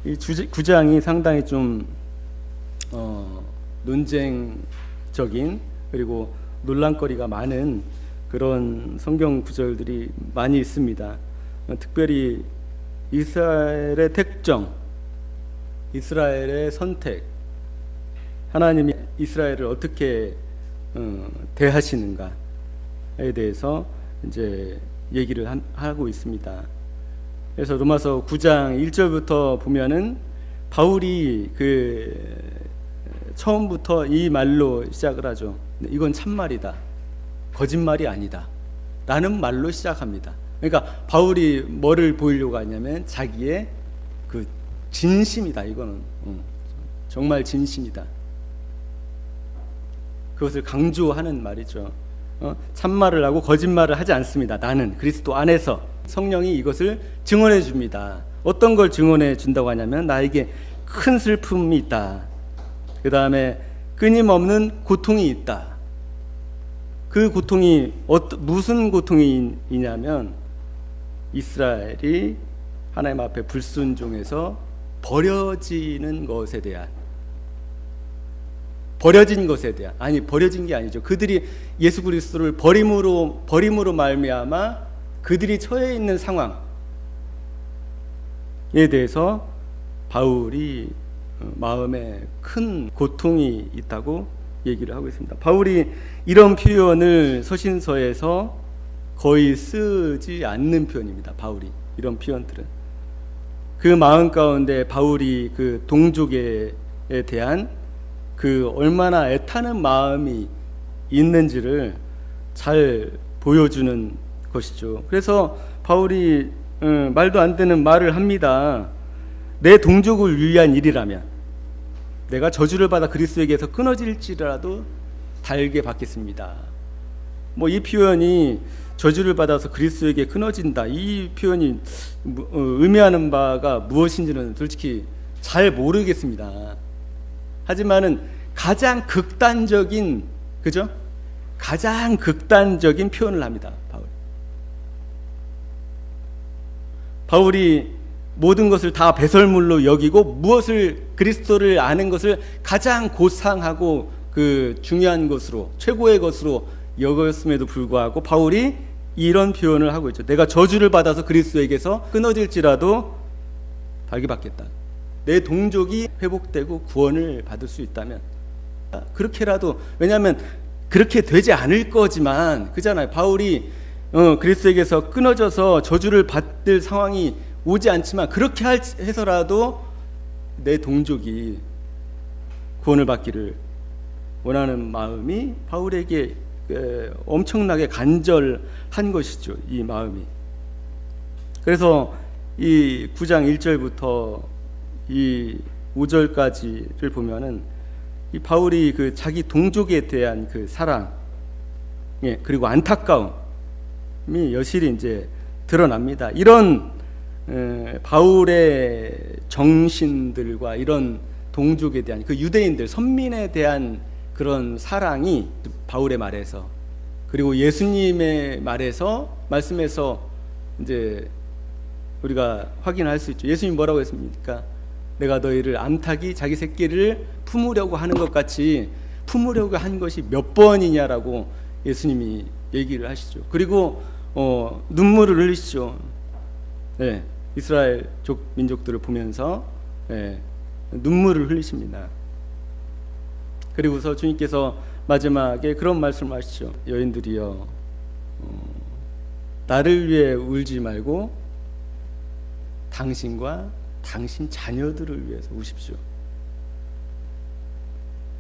이 구장이 상당히 좀 논쟁적인 그리고 논란거리가 많은 그런 성경 구절들이 많이 있습니다. 특별히 이스라엘의 택정, 이스라엘의 선택, 하나님이 이스라엘을 어떻게 대하시는가에 대해서 이제 얘기를 하고 있습니다. 그래서 로마서 9장 1절부터 보면은 바울이 처음부터 이 말로 시작을 하죠. 이건 참말이다, 거짓말이 아니다 라는 말로 시작합니다. 그러니까 바울이 뭐를 보이려고 하냐면 자기의 그 진심이다. 이거는 정말 진심이다. 그것을 강조하는 말이죠. 참말을 하고 거짓말을 하지 않습니다. 나는 그리스도 안에서. 성령이 이것을 증언해 줍니다. 어떤 걸 증언해 준다고 하냐면 나에게 큰 슬픔이 있다. 그 다음에 끊임없는 고통이 있다. 그 고통이 무슨 고통이냐면 이스라엘이 하나님 앞에 불순종해서 버려진 것에 대한, 아니 버려진 게 아니죠. 그들이 예수 그리스도를 버림으로 말미암아 그들이 처해 있는 상황에 대해서 바울이 마음에 큰 고통이 있다고 얘기를 하고 있습니다. 바울이 이런 표현을 서신서에서 거의 쓰지 않는 표현입니다. 바울이 이런 표현들은 그 마음 가운데 바울이 그 동족에 대한 그 얼마나 애타는 마음이 있는지를 잘 보여주는 것이죠. 그래서 바울이 말도 안 되는 말을 합니다. 내 동족을 위한 일이라면 내가 저주를 받아 그리스도에게서 끊어질지라도 달게 받겠습니다. 이 표현이 저주를 받아서 그리스도에게 끊어진다, 이 표현이 의미하는 바가 무엇인지는 솔직히 잘 모르겠습니다. 하지만은 가장 극단적인 표현을 합니다. 바울이 모든 것을 다 배설물로 여기고 무엇을 그리스도를 아는 것을 가장 고상하고 그 중요한 것으로, 최고의 것으로 여겼음에도 불구하고 바울이 이런 표현을 하고 있죠. 내가 저주를 받아서 그리스도에게서 끊어질지라도 달게 받겠다. 내 동족이 회복되고 구원을 받을 수 있다면 그렇게라도, 왜냐하면 그렇게 되지 않을 거지만, 그잖아요. 바울이 그리스도에게서 끊어져서 저주를 받을 상황이 오지 않지만 그렇게 해서라도 내 동족이 구원을 받기를 원하는 마음이 바울에게 엄청나게 간절한 것이죠. 이 마음이. 그래서 이 9장 1절부터 이 5절까지를 보면은 이 바울이 그 자기 동족에 대한 그 사랑, 그리고 안타까움이 여실히 이제 드러납니다. 이런 바울의 정신들과 이런 동족에 대한 그 유대인들, 선민에 대한 그런 사랑이 바울의 말에서, 그리고 예수님의 말씀에서 이제 우리가 확인할 수 있죠. 예수님이 뭐라고 했습니까? 내가 너희를 암탉이 자기 새끼를 품으려고 하는 것 같이 품으려고 한 것이 몇 번이냐라고 예수님이 얘기를 하시죠. 그리고 눈물을 흘리시죠. 이스라엘 민족들을 보면서 눈물을 흘리십니다. 그리고서 주님께서 마지막에 그런 말씀을 하시죠. 여인들이여, 나를 위해 울지 말고 당신과 당신 자녀들을 위해서 우십시오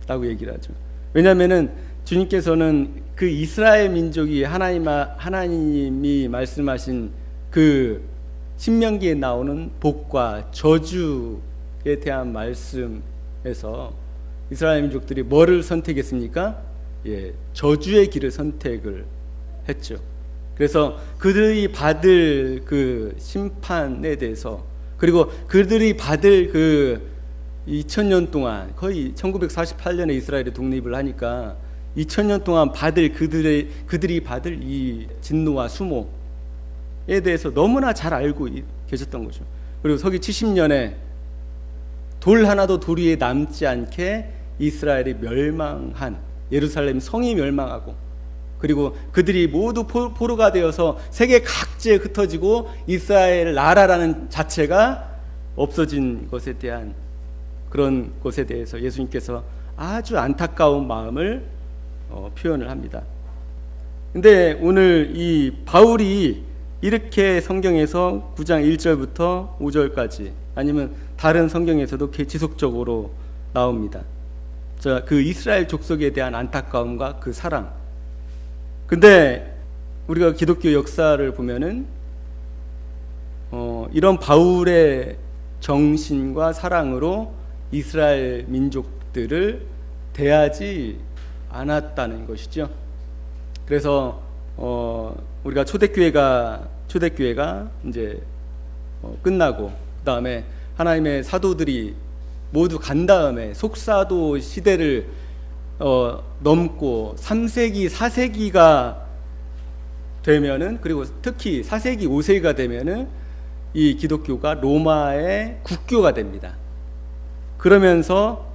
라고 얘기를 하죠. 왜냐하면은 주님께서는 그 이스라엘 민족이 하나님이 말씀하신 그 신명기에 나오는 복과 저주에 대한 말씀에서 이스라엘 민족들이 뭐를 선택했습니까? 저주의 길을 선택을 했죠. 그래서 그들이 받을 그 심판에 대해서, 그리고 그들이 받을 그 2000년 동안, 거의 1948년에 이스라엘이 독립을 하니까 2000년 동안 받을 그들이 받을 이 진노와 수모에 대해서 너무나 잘 알고 계셨던 거죠. 그리고 서기 70년에 돌 하나도 돌 위에 남지 않게 이스라엘이 멸망한, 예루살렘 성이 멸망하고, 그리고 그들이 모두 포로가 되어서 세계 각지에 흩어지고 이스라엘 나라라는 자체가 없어진 것에 대한, 그런 것에 대해서 예수님께서 아주 안타까운 마음을 표현을 합니다. 근데 오늘 이 바울이 이렇게 성경에서 9장 1절부터 5절까지, 아니면 다른 성경에서도 지속적으로 나옵니다. 그 이스라엘 족속에 대한 안타까움과 그 사랑. 근데 우리가 기독교 역사를 보면은 이런 바울의 정신과 사랑으로 이스라엘 민족들을 대하지 않았다는 것이죠. 그래서 우리가 초대교회가 이제 끝나고, 그 다음에 하나님의 사도들이 모두 간 다음에 속사도 시대를 넘고 3세기, 4세기가 되면은, 그리고 특히 4세기, 5세기가 되면은 이 기독교가 로마의 국교가 됩니다. 그러면서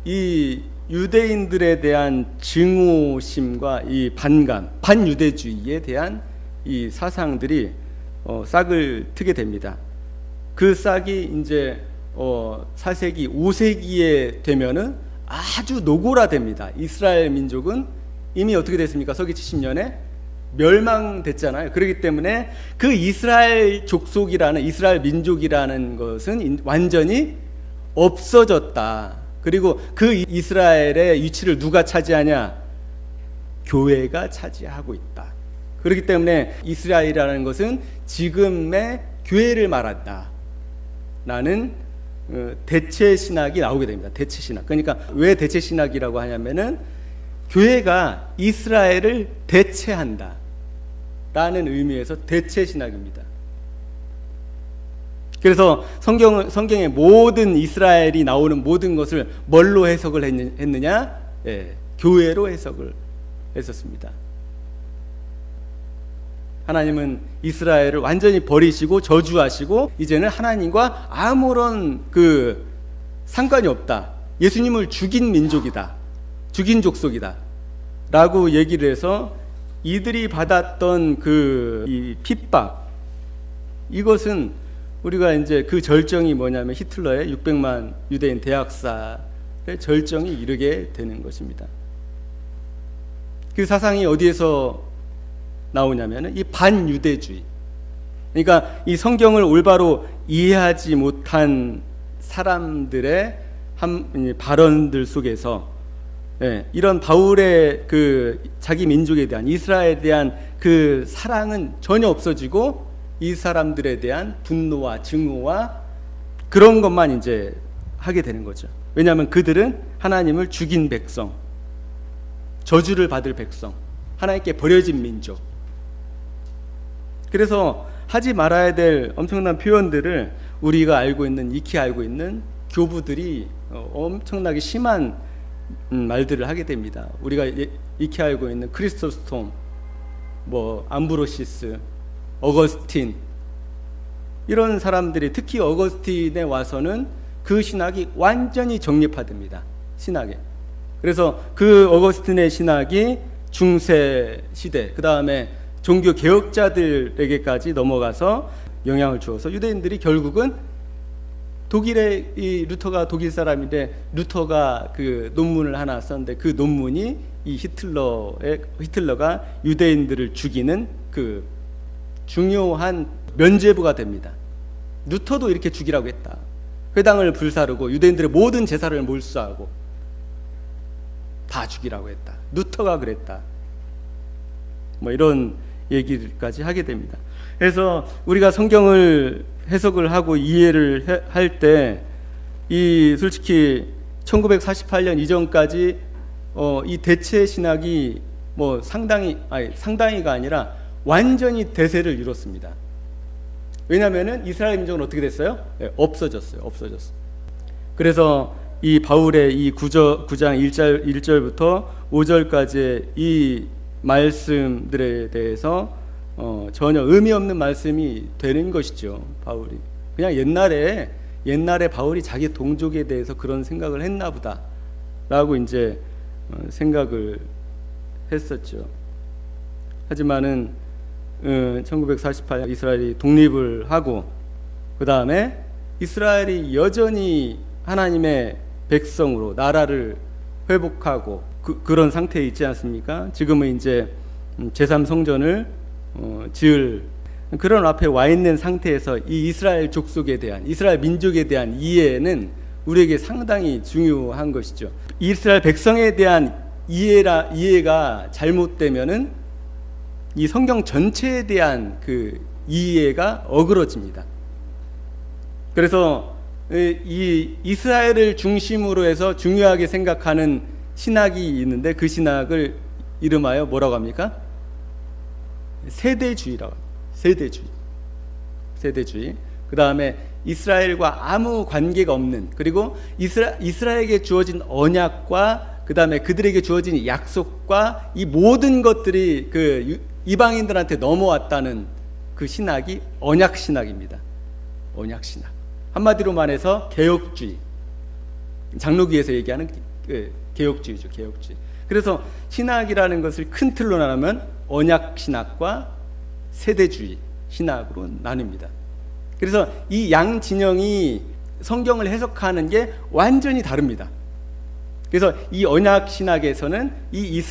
이 유대인들에 대한 증오심과 이 반유대주의에 대한 이 사상들이 싹을 트게 됩니다. 그 싹이 이제 4세기, 5세기에 되면은 아주 노골화됩니다. 이스라엘 민족은 이미 어떻게 됐습니까? 서기 70년에 멸망됐잖아요. 그렇기 때문에 그 이스라엘 족속이라는, 이스라엘 민족이라는 것은 완전히 없어졌다. 그리고 그 이스라엘의 위치를 누가 차지하냐? 교회가 차지하고 있다. 그렇기 때문에 이스라엘이라는 것은 지금의 교회를 말한다 라는 대체 신학이 나오게 됩니다. 대체 신학. 그러니까 왜 대체 신학이라고 하냐면은 교회가 이스라엘을 대체한다 라는 의미에서 대체 신학입니다. 그래서 성경의 모든 이스라엘이 나오는 모든 것을 뭘로 해석을 했느냐? 교회로 해석을 했었습니다. 하나님은 이스라엘을 완전히 버리시고 저주하시고 이제는 하나님과 아무런 상관이 없다. 예수님을 죽인 민족이다. 죽인 족속이다 라고 얘기를 해서 이들이 받았던 이 핍박, 이것은 우리가 이제 그 절정이 뭐냐면 히틀러의 600만 유대인 대학살의 절정이 이르게 되는 것입니다. 그 사상이 어디에서 나오냐면 이 반유대주의. 그러니까 이 성경을 올바로 이해하지 못한 사람들의 발언들 속에서 이런 바울의 자기 민족에 대한, 이스라엘에 대한 그 사랑은 전혀 없어지고 이 사람들에 대한 분노와 증오와 그런 것만 이제 하게 되는 거죠. 왜냐하면 그들은 하나님을 죽인 백성, 저주를 받을 백성, 하나님께 버려진 민족. 그래서 하지 말아야 될 엄청난 표현들을 우리가 익히 알고 있는 교부들이 엄청나게 심한 말들을 하게 됩니다. 우리가 익히 알고 있는 크리스토스톰, 암브로시스, 어거스틴, 이런 사람들이, 특히 어거스틴에 와서는 그 신학이 완전히 정립화됩니다. 신학에. 그래서 그 어거스틴의 신학이 중세 시대, 그 다음에 종교 개혁자들에게까지 넘어가서 영향을 주어서 유대인들이 결국은 독일의 이 루터가 독일 사람인데, 루터가 그 논문을 하나 썼는데 그 논문이 이 히틀러가 유대인들을 죽이는 그 중요한 면죄부가 됩니다. 루터도 이렇게 죽이라고 했다. 회당을 불사르고 유대인들의 모든 제사를 몰수하고 다 죽이라고 했다. 루터가 그랬다. 이런 얘기까지 하게 됩니다. 그래서 우리가 성경을 해석을 하고 이해를 할 때 솔직히 1948년 이전까지 이 대체 신학이 상당히가 아니라 완전히 대세를 이뤘습니다. 왜냐하면은 이스라엘 민족은 어떻게 됐어요? 없어졌어요. 그래서 이 바울의 이 9장 1절부터 5절까지의 이 말씀들에 대해서 전혀 의미 없는 말씀이 되는 것이죠. 바울이 그냥 옛날에 옛날에 바울이 자기 동족에 대해서 그런 생각을 했나 보다라고 이제 생각을 했었죠. 하지만은 1948년 이스라엘이 독립을 하고 그 다음에 이스라엘이 여전히 하나님의 백성으로 나라를 회복하고 그런 상태에 있지 않습니까? 지금은 이제 제3성전을 지을 그런 앞에 와 있는 상태에서 이 이스라엘 족속에 대한, 이스라엘 민족에 대한 이해는 우리에게 상당히 중요한 것이죠. 이스라엘 백성에 대한 이해가 잘못되면은 이 성경 전체에 대한 그 이해가 어그러집니다. 그래서 이 이스라엘을 중심으로 해서 중요하게 생각하는 신학이 있는데 그 신학을 이름하여 뭐라고 합니까? 세대주의라고 합니다. 세대주의. 그 다음에 이스라엘과 아무 관계가 없는, 그리고 이스라엘에게 주어진 언약과 그 다음에 그들에게 주어진 약속과 이 모든 것들이 그 이방인들한테 넘어왔다는 그 신학이 언약신학입니다. 언약신학. 한마디로 말해서 개혁주의. 장로교에서 얘기하는 개혁주의죠. 개혁주의. 그래서 신학이라는 것을 큰 틀로 나누면 언약신학과 세대주의 신학으로 나뉩니다. 그래서 이 양 진영이 성경을 해석하는 게 완전히 다릅니다. 그래서 이 언약 신학에서는 이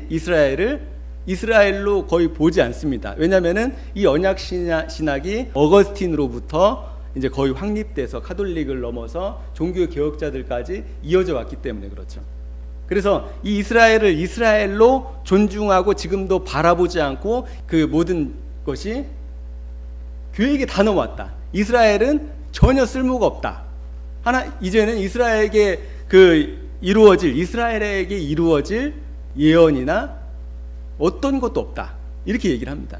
이스라엘을 이스라엘로 거의 보지 않습니다. 왜냐하면은 이 언약 신학이 어거스틴으로부터 이제 거의 확립돼서 카톨릭을 넘어서 종교 개혁자들까지 이어져 왔기 때문에 그렇죠. 그래서 이 이스라엘을 이스라엘로 존중하고 지금도 바라보지 않고 그 모든 것이 교회에게 다 넘어왔다. 이스라엘은 전혀 쓸모가 없다. 이제는 이스라엘에게 이스라엘에게 이루어질 예언이나 어떤 것도 없다. 이렇게 얘기를 합니다.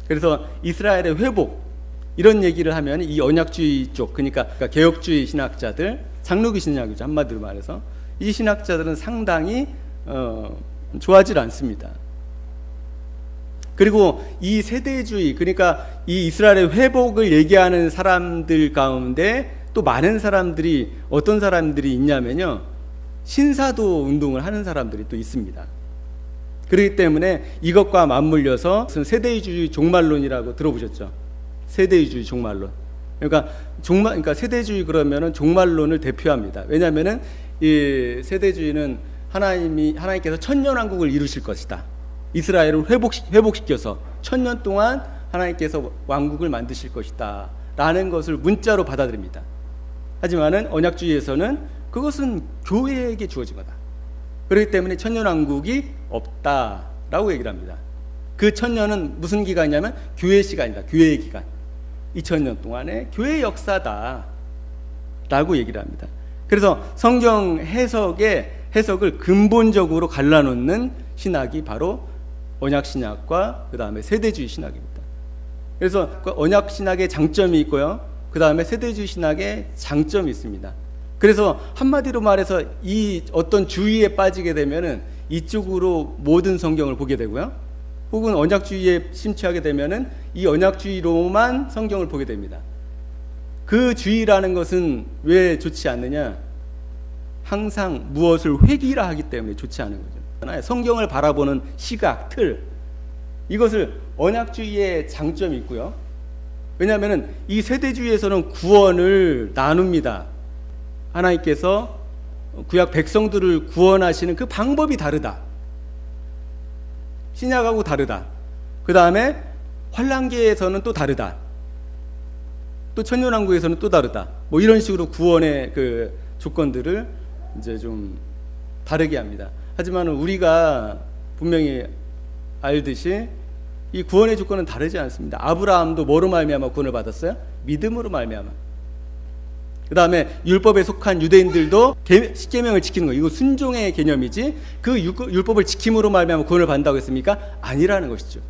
그래서 이스라엘의 회복, 이런 얘기를 하면 이 언약주의 쪽, 그러니까 개혁주의 신학자들, 장로교 신학이죠. 한마디로 말해서 이 신학자들은 상당히 좋아하지 않습니다. 그리고 이 세대주의, 그러니까 이 이스라엘의 회복을 얘기하는 사람들 가운데 또 많은 사람들이, 어떤 사람들이 있냐면요, 신사도 운동을 하는 사람들이 또 있습니다. 그렇기 때문에 이것과 맞물려서 세대주의 종말론이라고 들어보셨죠? 세대주의 종말론. 그러니까 세대주의 그러면은 종말론을 대표합니다. 왜냐하면은 이 세대주의는 하나님께서 천년왕국을 이루실 것이다. 이스라엘을 회복시켜서 천년 동안 하나님께서 왕국을 만드실 것이다 라는 것을 문자로 받아들입니다. 하지만은 언약주의에서는 그것은 교회에게 주어진 거다. 그렇기 때문에 천년왕국이 없다라고 얘기를 합니다. 그 천년은 무슨 기간이냐면 교회 시간이다. 교회의 기간. 2000년 동안의 교회 역사다 라고 얘기를 합니다. 그래서 성경 해석을 근본적으로 갈라놓는 신학이 바로 언약신학과 그 다음에 세대주의 신학입니다. 그래서 그 언약신학의 장점이 있고요, 그 다음에 세대주의 신학의 장점이 있습니다. 그래서 한마디로 말해서 이 어떤 주의에 빠지게 되면은 이쪽으로 모든 성경을 보게 되고요, 혹은 언약주의에 심취하게 되면은 이 언약주의로만 성경을 보게 됩니다. 그 주의라는 것은 왜 좋지 않느냐? 항상 무엇을 회귀라 하기 때문에 좋지 않은 거죠. 성경을 바라보는 시각, 틀, 이것을 언약주의의 장점이 있고요. 왜냐하면 이 세대주의에서는 구원을 나눕니다. 하나님께서 구약 백성들을 구원하시는 그 방법이 다르다. 신약하고 다르다. 그 다음에 환란기에서는 또 다르다. 또 천년왕국에서는 또 다르다. 뭐 이런 식으로 구원의 그 조건들을 이제 좀 다르게 합니다. 하지만 우리가 분명히 알듯이 이 구원의 조건은 다르지 않습니다. 아브라함도 뭐로 말미암아 구원을 받았어요? 믿음으로 말미암아. 그 다음에 율법에 속한 유대인들도 십계명을 지키는 거예요. 이거 순종의 개념이지 그 율법을 지킴으로 말미암아 구원을 받는다고 했습니까? 아니라는 것이죠.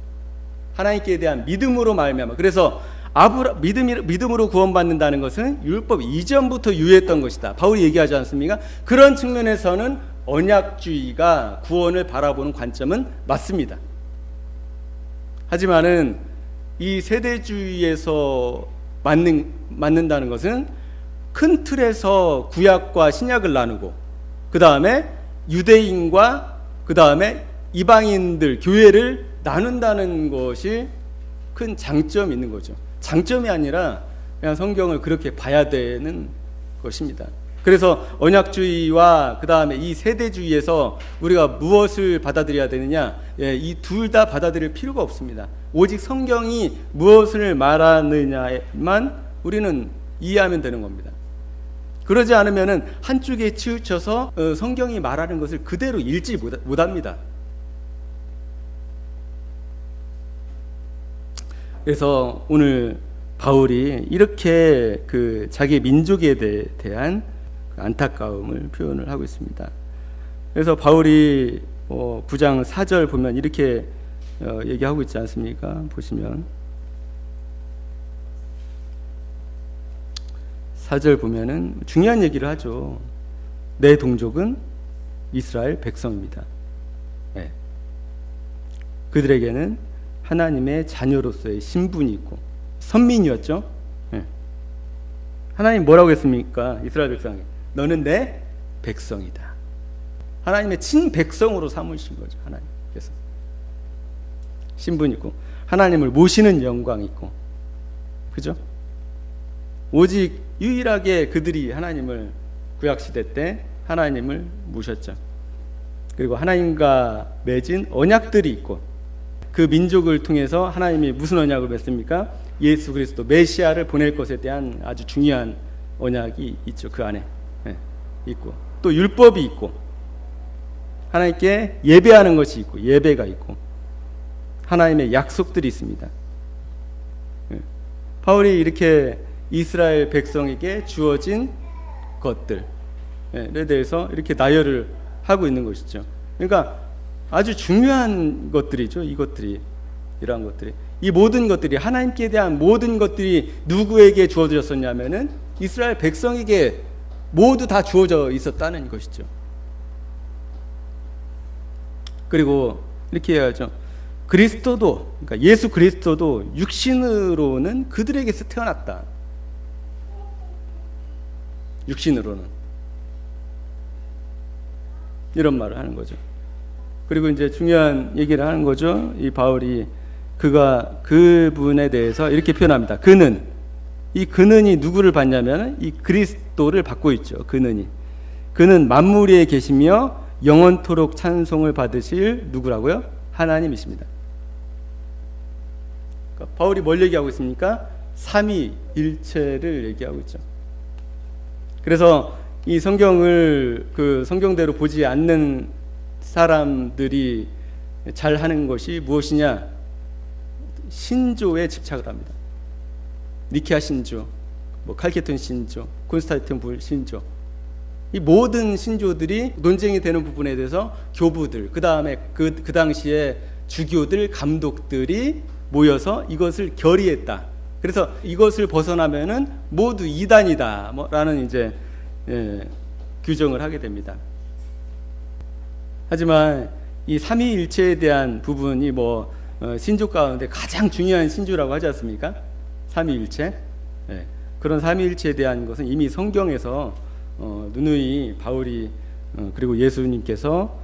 하나님께 대한 믿음으로 말미암아. 그래서 믿음으로 구원받는다는 것은 율법 이전부터 유효했던 것이다. 바울이 얘기하지 않습니까? 그런 측면에서는 언약주의가 구원을 바라보는 관점은 맞습니다. 하지만은 이 세대주의에서만 맞는다는 것은 큰 틀에서 구약과 신약을 나누고 그 다음에 유대인과 그 다음에 이방인들 교회를 나눈다는 것이 큰 장점이 있는 거죠. 장점이 아니라 그냥 성경을 그렇게 봐야 되는 것입니다. 그래서 언약주의와 그 다음에 이 세대주의에서 우리가 무엇을 받아들여야 되느냐, 이 둘 다 받아들일 필요가 없습니다. 오직 성경이 무엇을 말하느냐만 우리는 이해하면 되는 겁니다. 그러지 않으면 한쪽에 치우쳐서 성경이 말하는 것을 그대로 읽지 못합니다. 그래서 오늘 바울이 이렇게 그 자기 민족에 대한 안타까움을 표현을 하고 있습니다. 그래서 바울이 9장 4절 보면 이렇게 얘기하고 있지 않습니까? 보시면 4절 보면은 중요한 얘기를 하죠. 내 동족은 이스라엘 백성입니다. 네. 그들에게는 하나님의 자녀로서의 신분이 있고 선민이었죠. 네. 하나님 뭐라고 했습니까? 이스라엘 백성에게 너는 내 백성이다. 하나님의 친백성으로 삼으신 거죠. 하나님께서 신분 있고 하나님을 모시는 영광 있고, 그죠? 오직 유일하게 그들이 하나님을 구약시대 때 하나님을 모셨죠. 그리고 하나님과 맺은 언약들이 있고, 그 민족을 통해서 하나님이 무슨 언약을 맺습니까? 예수 그리스도 메시아를 보낼 것에 대한 아주 중요한 언약이 있죠. 그 안에 있고, 또 율법이 있고, 하나님께 예배하는 것이 있고, 예배가 있고, 하나님의 약속들이 있습니다. 바울이 이렇게 이스라엘 백성에게 주어진 것들에 대해서 이렇게 나열을 하고 있는 것이죠. 그러니까 아주 중요한 것들이죠. 이것들이, 이러한 것들이, 이 모든 것들이, 하나님께 대한 모든 것들이 누구에게 주어졌었냐면은 이스라엘 백성에게 모두 다 주어져 있었다는 것이죠. 그리고 이렇게 해야죠. 그리스도도, 그러니까 예수 그리스도도 육신으로는 그들에게서 태어났다. 육신으로는 이런 말을 하는 거죠. 그리고 이제 중요한 얘기를 하는 거죠. 이 바울이 그분에 대해서 이렇게 표현합니다. 이 그는이 누구를 받냐면 이 그리스도를 받고 있죠. 그는 만물 위에 계시며 영원토록 찬송을 받으실 누구라고요? 하나님이십니다. 그러니까 바울이 뭘 얘기하고 있습니까? 삼위일체를 얘기하고 있죠. 그래서 이 성경을 그 성경대로 보지 않는 사람들이 잘 하는 것이 무엇이냐? 신조에 집착을 합니다. 니케아 신조, 칼케톤 신조, 콘스탄티노플 신조, 이 모든 신조들이 논쟁이 되는 부분에 대해서 교부들, 그 다음에 그 당시에 주교들, 감독들이 모여서 이것을 결의했다. 그래서 이것을 벗어나면은 모두 이단이다 라는 이제 규정을 하게 됩니다. 하지만 이 삼위일체에 대한 부분이 신조 가운데 가장 중요한 신조라고 하지 않습니까? 삼위일체. 그런 삼위일체에 대한 것은 이미 성경에서 누누이 바울이 그리고 예수님께서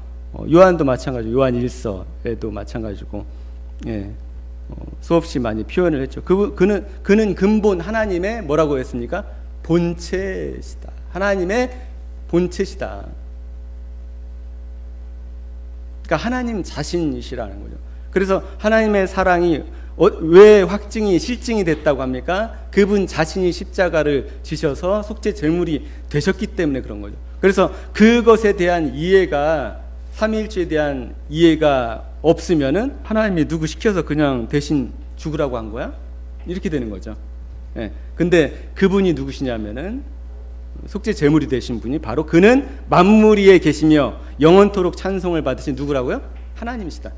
요한도 마찬가지고 요한 1서에도 마찬가지고 수없이 많이 표현을 했죠. 그는 근본 하나님의 뭐라고 했습니까? 본체시다. 하나님의 본체시다. 그러니까 하나님 자신이시라는 거죠. 그래서 하나님의 사랑이 왜 확증이 실증이 됐다고 합니까? 그분 자신이 십자가를 지셔서 속죄 제물이 되셨기 때문에 그런 거죠. 그래서 그것에 대한 이해가, 삼위일체에 대한 이해가 없으면은 하나님이 누구 시켜서 그냥 대신 죽으라고 한 거야? 이렇게 되는 거죠. 근데 그분이 누구시냐면은 속죄 제물이 되신 분이 바로 그는 만물 위에 계시며 영원토록 찬송을 받으신 누구라고요? 하나님이시다.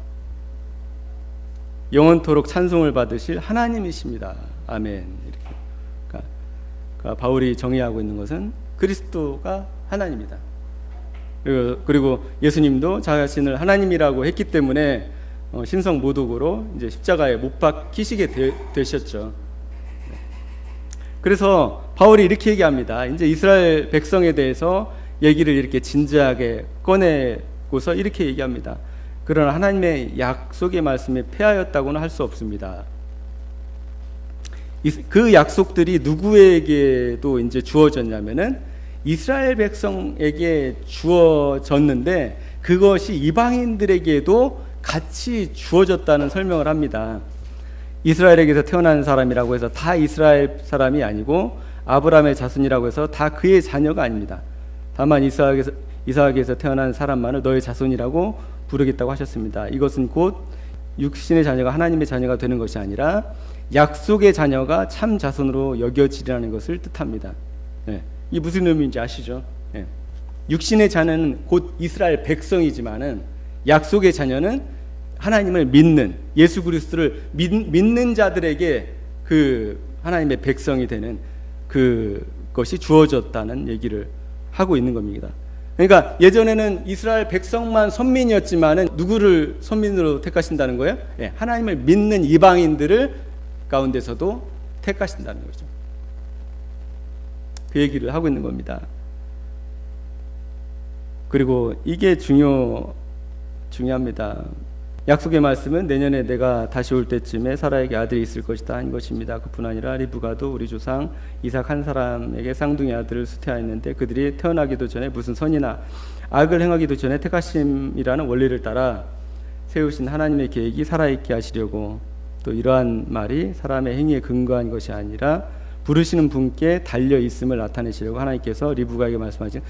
영원토록 찬송을 받으실 하나님이십니다. 아멘. 이렇게. 그러니까 바울이 정의하고 있는 것은 그리스도가 하나님이다. 그리고 예수님도 자신을 하나님이라고 했기 때문에 신성 모독으로 이제 십자가에 못 박히시게 되셨죠. 그래서 바울이 이렇게 얘기합니다. 이제 이스라엘 백성에 대해서 얘기를 이렇게 진지하게 꺼내고서 이렇게 얘기합니다. 그러나 하나님의 약속의 말씀에 패하였다고는 할 수 없습니다. 그 약속들이 누구에게도 이제 주어졌냐면은 이스라엘 백성에게 주어졌는데 그것이 이방인들에게도 같이 주어졌다는 설명을 합니다. 이스라엘에게서 태어난 사람이라고 해서 다 이스라엘 사람이 아니고 아브라함의 자손이라고 해서 다 그의 자녀가 아닙니다. 다만 이삭에서 태어난 사람만을 너의 자손이라고 부르겠다고 하셨습니다. 이것은 곧 육신의 자녀가 하나님의 자녀가 되는 것이 아니라 약속의 자녀가 참 자손으로 여겨지리라는 것을 뜻합니다. 네. 이게 무슨 의미인지 아시죠? 네. 육신의 자녀는 곧 이스라엘 백성이지만은 약속의 자녀는 하나님을 믿는 예수 그리스도를 믿는 자들에게 그 하나님의 백성이 되는 그것이 주어졌다는 얘기를 하고 있는 겁니다. 그러니까 예전에는 이스라엘 백성만 선민이었지만은 누구를 선민으로 택하신다는 거예요? 네, 하나님을 믿는 이방인들을 가운데서도 택하신다는 거죠. 그 얘기를 하고 있는 겁니다. 그리고 이게 중요합니다. 약속의 말씀은 내년에 내가 다시 올 때쯤에 사라에게 아들이 있을 것이다 한 것입니다. 그뿐 아니라 리브가도 우리 조상 이삭 한 사람에게 쌍둥이 아들을 수태하였는데 그들이 태어나기도 전에 무슨 선이나 악을 행하기도 전에 택하심이라는 원리를 따라 세우신 하나님의 계획이 살아있게 하시려고 또 이러한 말이 사람의 행위에 근거한 것이 아니라 부르시는 분께 달려 있음을 나타내시려고 하나님께서 리브가에게 말씀하신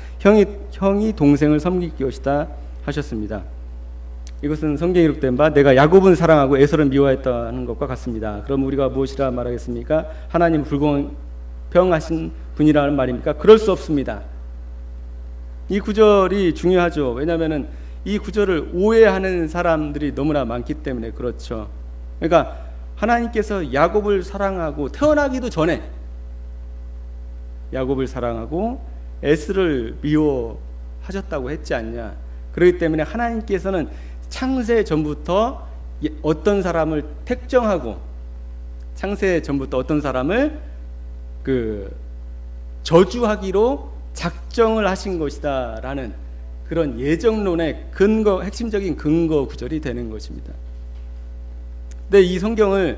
형이 동생을 섬길 것이다 하셨습니다. 이것은 성경에 기록된 바 내가 야곱은 사랑하고 에서를 미워했다는 것과 같습니다. 그럼 우리가 무엇이라 말하겠습니까? 하나님 불공평하신 분이라는 말입니까? 그럴 수 없습니다. 이 구절이 중요하죠. 왜냐하면 이 구절을 오해하는 사람들이 너무나 많기 때문에 그렇죠. 그러니까 하나님께서 야곱을 사랑하고 태어나기도 전에 야곱을 사랑하고 에스를 미워하셨다고 했지 않냐. 그렇기 때문에 하나님께서는 창세 전부터 어떤 사람을 택정하고 창세 전부터 어떤 사람을 저주하기로 작정을 하신 것이다 라는 그런 예정론의 핵심적인 근거 구절이 되는 것입니다. 근데 이 성경을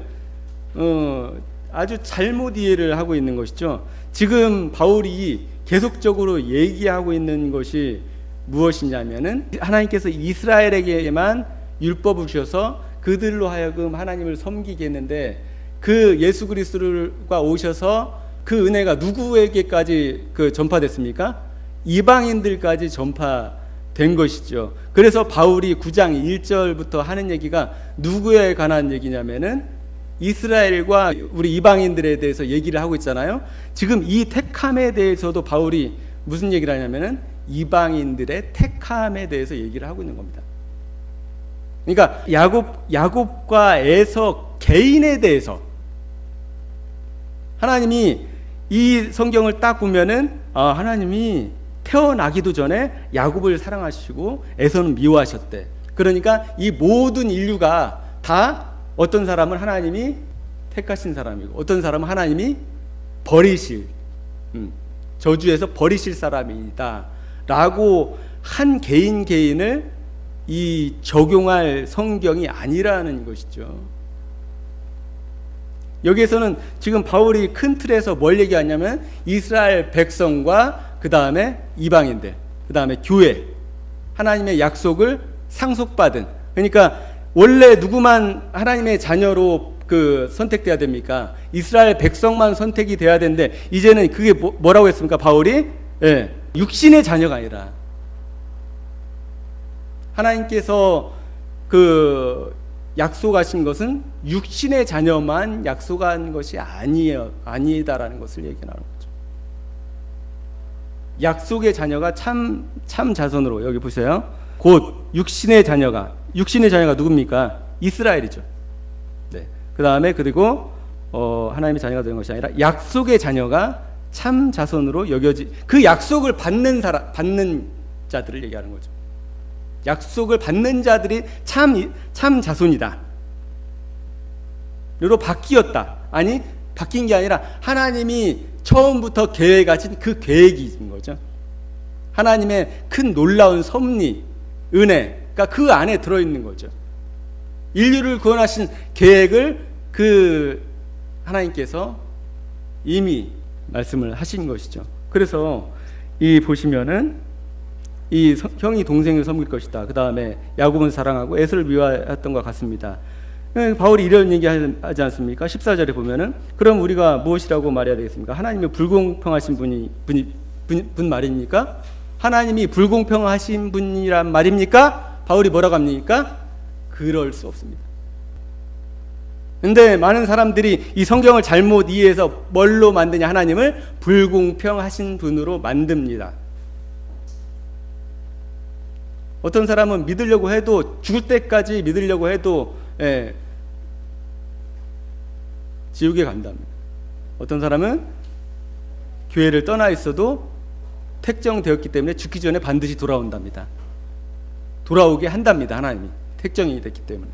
아주 잘못 이해를 하고 있는 것이죠. 지금 바울이 계속적으로 얘기하고 있는 것이 무엇이냐면은 하나님께서 이스라엘에게만 율법을 주셔서 그들로 하여금 하나님을 섬기게 했는데 그 예수 그리스도가 오셔서 그 은혜가 누구에게까지 전파됐습니까? 이방인들까지 전파된 것이죠. 그래서 바울이 9장 1절부터 하는 얘기가 누구에 관한 얘기냐면은 이스라엘과 우리 이방인들에 대해서 얘기를 하고 있잖아요. 지금 이 택함에 대해서도 바울이 무슨 얘기를 하냐면은 이방인들의 택함에 대해서 얘기를 하고 있는 겁니다. 그러니까 야곱과 에서 개인에 대해서 하나님이 이 성경을 딱 보면은 하나님이 태어나기도 전에 야곱을 사랑하시고 에서는 미워하셨대. 그러니까 이 모든 인류가 다 어떤 사람은 하나님이 택하신 사람이고 어떤 사람은 하나님이 버리실 저주에서 버리실 사람이다 라고 한 개인을 이 적용할 성경이 아니라는 것이죠. 여기에서는 지금 바울이 큰 틀에서 뭘 얘기하냐면 이스라엘 백성과 그 다음에 이방인들, 그 다음에 교회, 하나님의 약속을 상속받은, 그러니까 원래 누구만 하나님의 자녀로 선택돼야 됩니까? 이스라엘 백성만 선택이 돼야 되는데 이제는 그게 뭐라고 했습니까? 바울이 육신의 자녀가 아니라 하나님께서 약속하신 것은 육신의 자녀만 약속한 것이 아니다라는 것을 얘기하는 거죠. 약속의 자녀가 참 자손으로, 여기 보세요. 곧 육신의 자녀가 누굽니까? 이스라엘이죠. 네. 그 다음에 그리고 하나님의 자녀가 되는 것이 아니라 약속의 자녀가 참 자손으로 그 약속을 받는 자들을 얘기하는 거죠. 약속을 받는 자들이 참 자손이다. 로 바뀌었다. 아니 바뀐 게 아니라 하나님이 처음부터 계획하신 그 계획인 거죠. 하나님의 큰 놀라운 섭리, 은혜가 그 안에 들어있는 거죠. 인류를 구원하신 계획을 그 하나님께서 이미 말씀을 하신 것이죠. 그래서 이 보시면은 이 형이 동생을 섬길 것이다. 그 다음에 야곱은 사랑하고 에서를 미워했던 것 같습니다. 바울이 이런 얘기 하지 않습니까? 14절에 보면은 그럼 우리가 무엇이라고 말해야 되겠습니까? 하나님이 불공평하신 분 말입니까? 하나님이 불공평하신 분이란 말입니까? 바울이 뭐라고 합니까? 그럴 수 없습니다. 근데 많은 사람들이 이 성경을 잘못 이해해서 뭘로 만드냐? 하나님을 불공평하신 분으로 만듭니다. 어떤 사람은 믿으려고 해도 죽을 때까지 믿으려고 해도 지옥에 간답니다. 어떤 사람은 교회를 떠나 있어도 택정되었기 때문에 죽기 전에 반드시 돌아온답니다. 돌아오게 한답니다. 하나님이 택정이 됐기 때문에.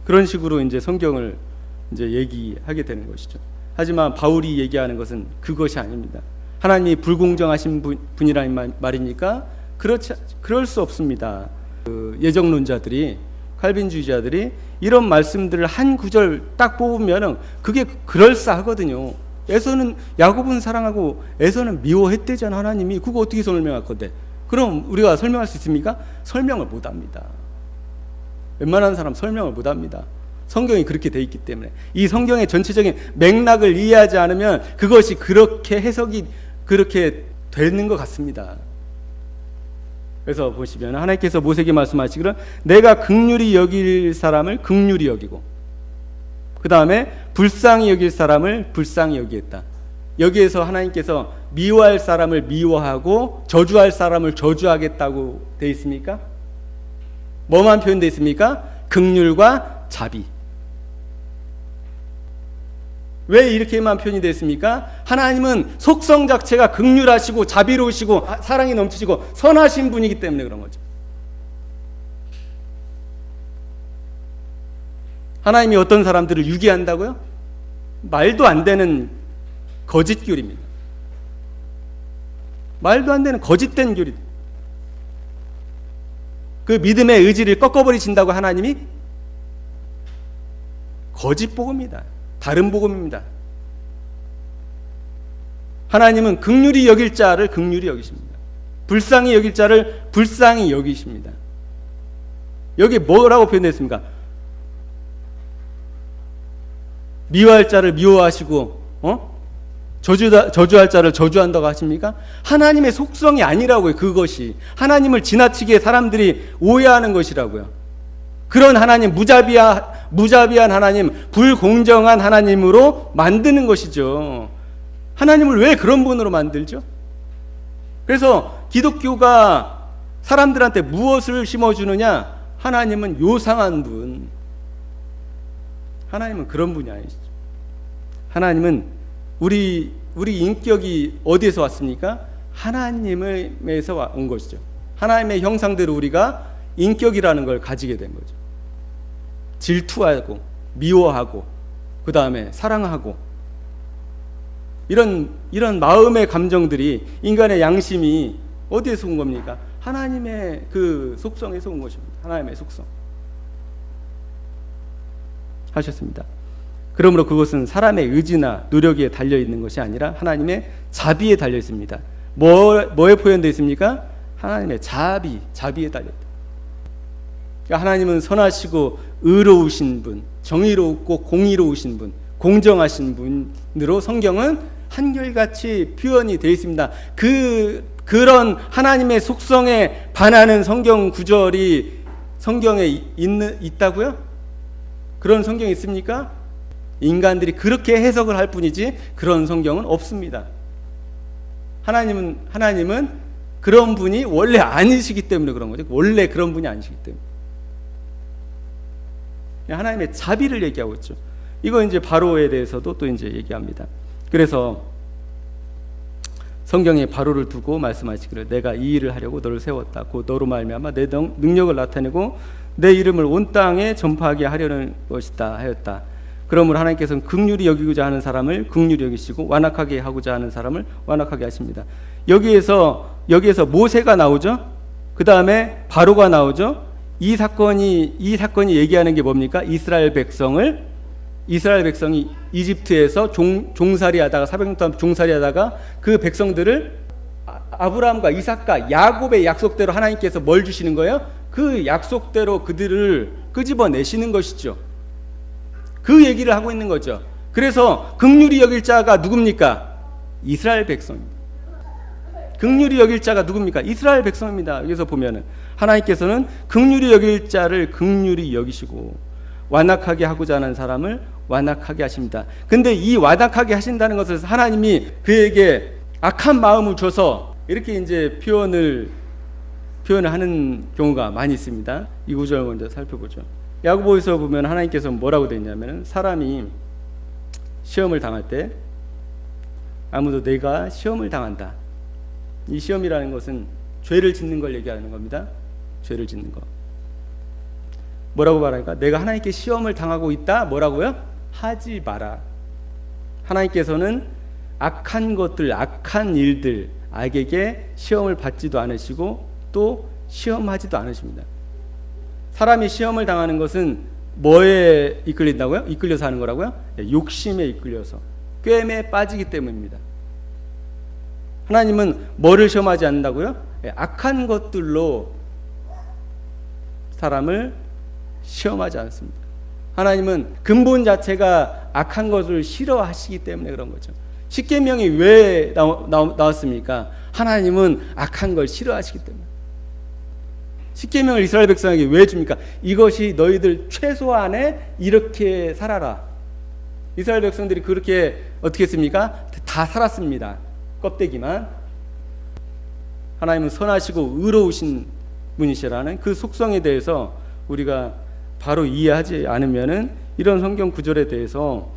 그런 식으로 이제 성경을 이제 얘기하게 되는 것이죠. 하지만 바울이 얘기하는 것은 그것이 아닙니다. 하나님이 불공정하신 분이라는 말입니까? 그럴 수 없습니다. 예정론자들이, 칼빈주의자들이 이런 말씀들을 한 구절 딱 뽑으면은 그게 그럴싸하거든요. 에서는 야곱은 사랑하고 에서는 미워했대잖아. 하나님이 그거 어떻게 설명할 건데? 그럼 우리가 설명할 수 있습니까? 설명을 못합니다. 웬만한 사람 설명을 못합니다. 성경이 그렇게 돼 있기 때문에. 이 성경의 전체적인 맥락을 이해하지 않으면 그것이 그렇게 해석이 그렇게 되는 것 같습니다. 그래서 보시면 하나님께서 모세에게 말씀하시기를 내가 긍휼히 여길 사람을 긍휼히 여기고 그 다음에 불쌍히 여길 사람을 불쌍히 여기겠다. 여기에서 하나님께서 미워할 사람을 미워하고 저주할 사람을 저주하겠다고 되어 있습니까? 뭐만 표현되어 있습니까? 긍휼과 자비. 왜 이렇게만 표현이 됐습니까? 하나님은 속성 자체가 긍휼하시고 자비로우시고 사랑이 넘치시고 선하신 분이기 때문에 그런 거죠. 하나님이 어떤 사람들을 유기한다고요? 말도 안 되는 거짓교리입니다. 말도 안 되는 거짓된 교리. 그 믿음의 의지를 꺾어버리신다고 하나님이 거짓 복음이다. 다른 복음입니다. 하나님은 긍휼히 여길 자를 긍휼히 여기십니다. 불쌍히 여길 자를 불쌍히 여기십니다. 여기 뭐라고 표현했습니까? 미워할 자를 미워하시고 저주할 자를 저주한다고 하십니까? 하나님의 속성이 아니라고요. 그것이 하나님을 지나치게 사람들이 오해하는 것이라고요. 그런 하나님, 무자비한 하나님, 불공정한 하나님으로 만드는 것이죠. 하나님을 왜 그런 분으로 만들죠? 그래서 기독교가 사람들한테 무엇을 심어주느냐? 하나님은 요상한 분. 하나님은 그런 분이 아니시죠. 하나님은 우리 인격이 어디에서 왔습니까? 하나님에서 온 것이죠. 하나님의 형상대로 우리가 인격이라는 걸 가지게 된 거죠. 질투하고 미워하고 그 다음에 사랑하고 이런 마음의 감정들이 인간의 양심이 어디에서 온 겁니까? 하나님의 그 속성에서 온 것입니다. 하나님의 속성 하셨습니다. 그러므로 그것은 사람의 의지나 노력에 달려있는 것이 아니라 하나님의 자비에 달려있습니다. 뭐에 표현되어 있습니까? 하나님의 자비에 달려있다. 그러니까 하나님은 선하시고 의로우신 분, 정의롭고 공의로우신 분, 공정하신 분으로 성경은 한결같이 표현이 되어 있습니다. 그런 하나님의 속성에 반하는 성경 구절이 성경에 있다고요? 그런 성경이 있습니까? 인간들이 그렇게 해석을 할 뿐이지 그런 성경은 없습니다. 하나님은 그런 분이 원래 아니시기 때문에 그런 거죠. 원래 그런 분이 아니시기 때문에. 하나님의 자비를 얘기하고 있죠. 이거 이제 바로에 대해서도 또 이제 얘기합니다. 그래서 성경에 바로를 두고 말씀하시기를 내가 이 일을 하려고 너를 세웠다. 곧 너로 말미암아 내 능력을 나타내고 내 이름을 온 땅에 전파하게 하려는 것이다 하였다. 그러므로 하나님께서는 긍휼히 여기고자 하는 사람을 긍휼히 여기시고 완악하게 하고자 하는 사람을 완악하게 하십니다. 여기에서 모세가 나오죠. 그 다음에 바로가 나오죠. 이 사건이 얘기하는 게 뭡니까? 이스라엘 백성이 이집트에서 종살이하다가 400년 동안 종살이하다가 그 백성들을 아브라함과 이삭과 야곱의 약속대로 하나님께서 뭘 주시는 거예요? 그 약속대로 그들을 끄집어내시는 것이죠. 그 얘기를 하고 있는 거죠. 그래서 긍휼히 여길 자가 누굽니까? 이스라엘 백성입니다. 긍휼히 여길 자가 누굽니까? 이스라엘 백성입니다. 여기서 보면은 하나님께서는 긍휼히 여길 자를 긍휼히 여기시고 완악하게 하고자 하는 사람을 완악하게 하십니다. 근데 이 완악하게 하신다는 것을 하나님이 그에게 악한 마음을 줘서 이렇게 이제 표현을 하는 경우가 많이 있습니다. 이 구절 먼저 살펴보죠. 야고보에서 보면 하나님께서 뭐라고 되어 있냐면 사람이 시험을 당할 때 아무도 내가 시험을 당한다. 이 시험이라는 것은 죄를 짓는 걸 얘기하는 겁니다. 죄를 짓는 거. 뭐라고 말하니까 내가 하나님께 시험을 당하고 있다. 뭐라고요? 하지 마라. 하나님께서는 악한 것들, 악한 일들, 악에게 시험을 받지도 않으시고 또 시험하지도 않으십니다. 사람이 시험을 당하는 것은 뭐에 이끌린다고요? 이끌려서 하는 거라고요? 욕심에 이끌려서 꾀에 빠지기 때문입니다. 하나님은 뭐를 시험하지 않는다고요? 악한 것들로 사람을 시험하지 않습니다. 하나님은 근본 자체가 악한 것을 싫어하시기 때문에 그런 거죠. 십계명이 왜 나왔습니까? 하나님은 악한 걸 싫어하시기 때문에. 십계명을 이스라엘 백성에게 왜 줍니까? 이것이 너희들 최소한에 이렇게 살아라. 이스라엘 백성들이 그렇게 어떻게 했습니까? 다 살았습니다. 껍데기만. 하나님은 선하시고 의로우신 분이시라는 그 속성에 대해서 우리가 바로 이해하지 않으면은 이런 성경 구절에 대해서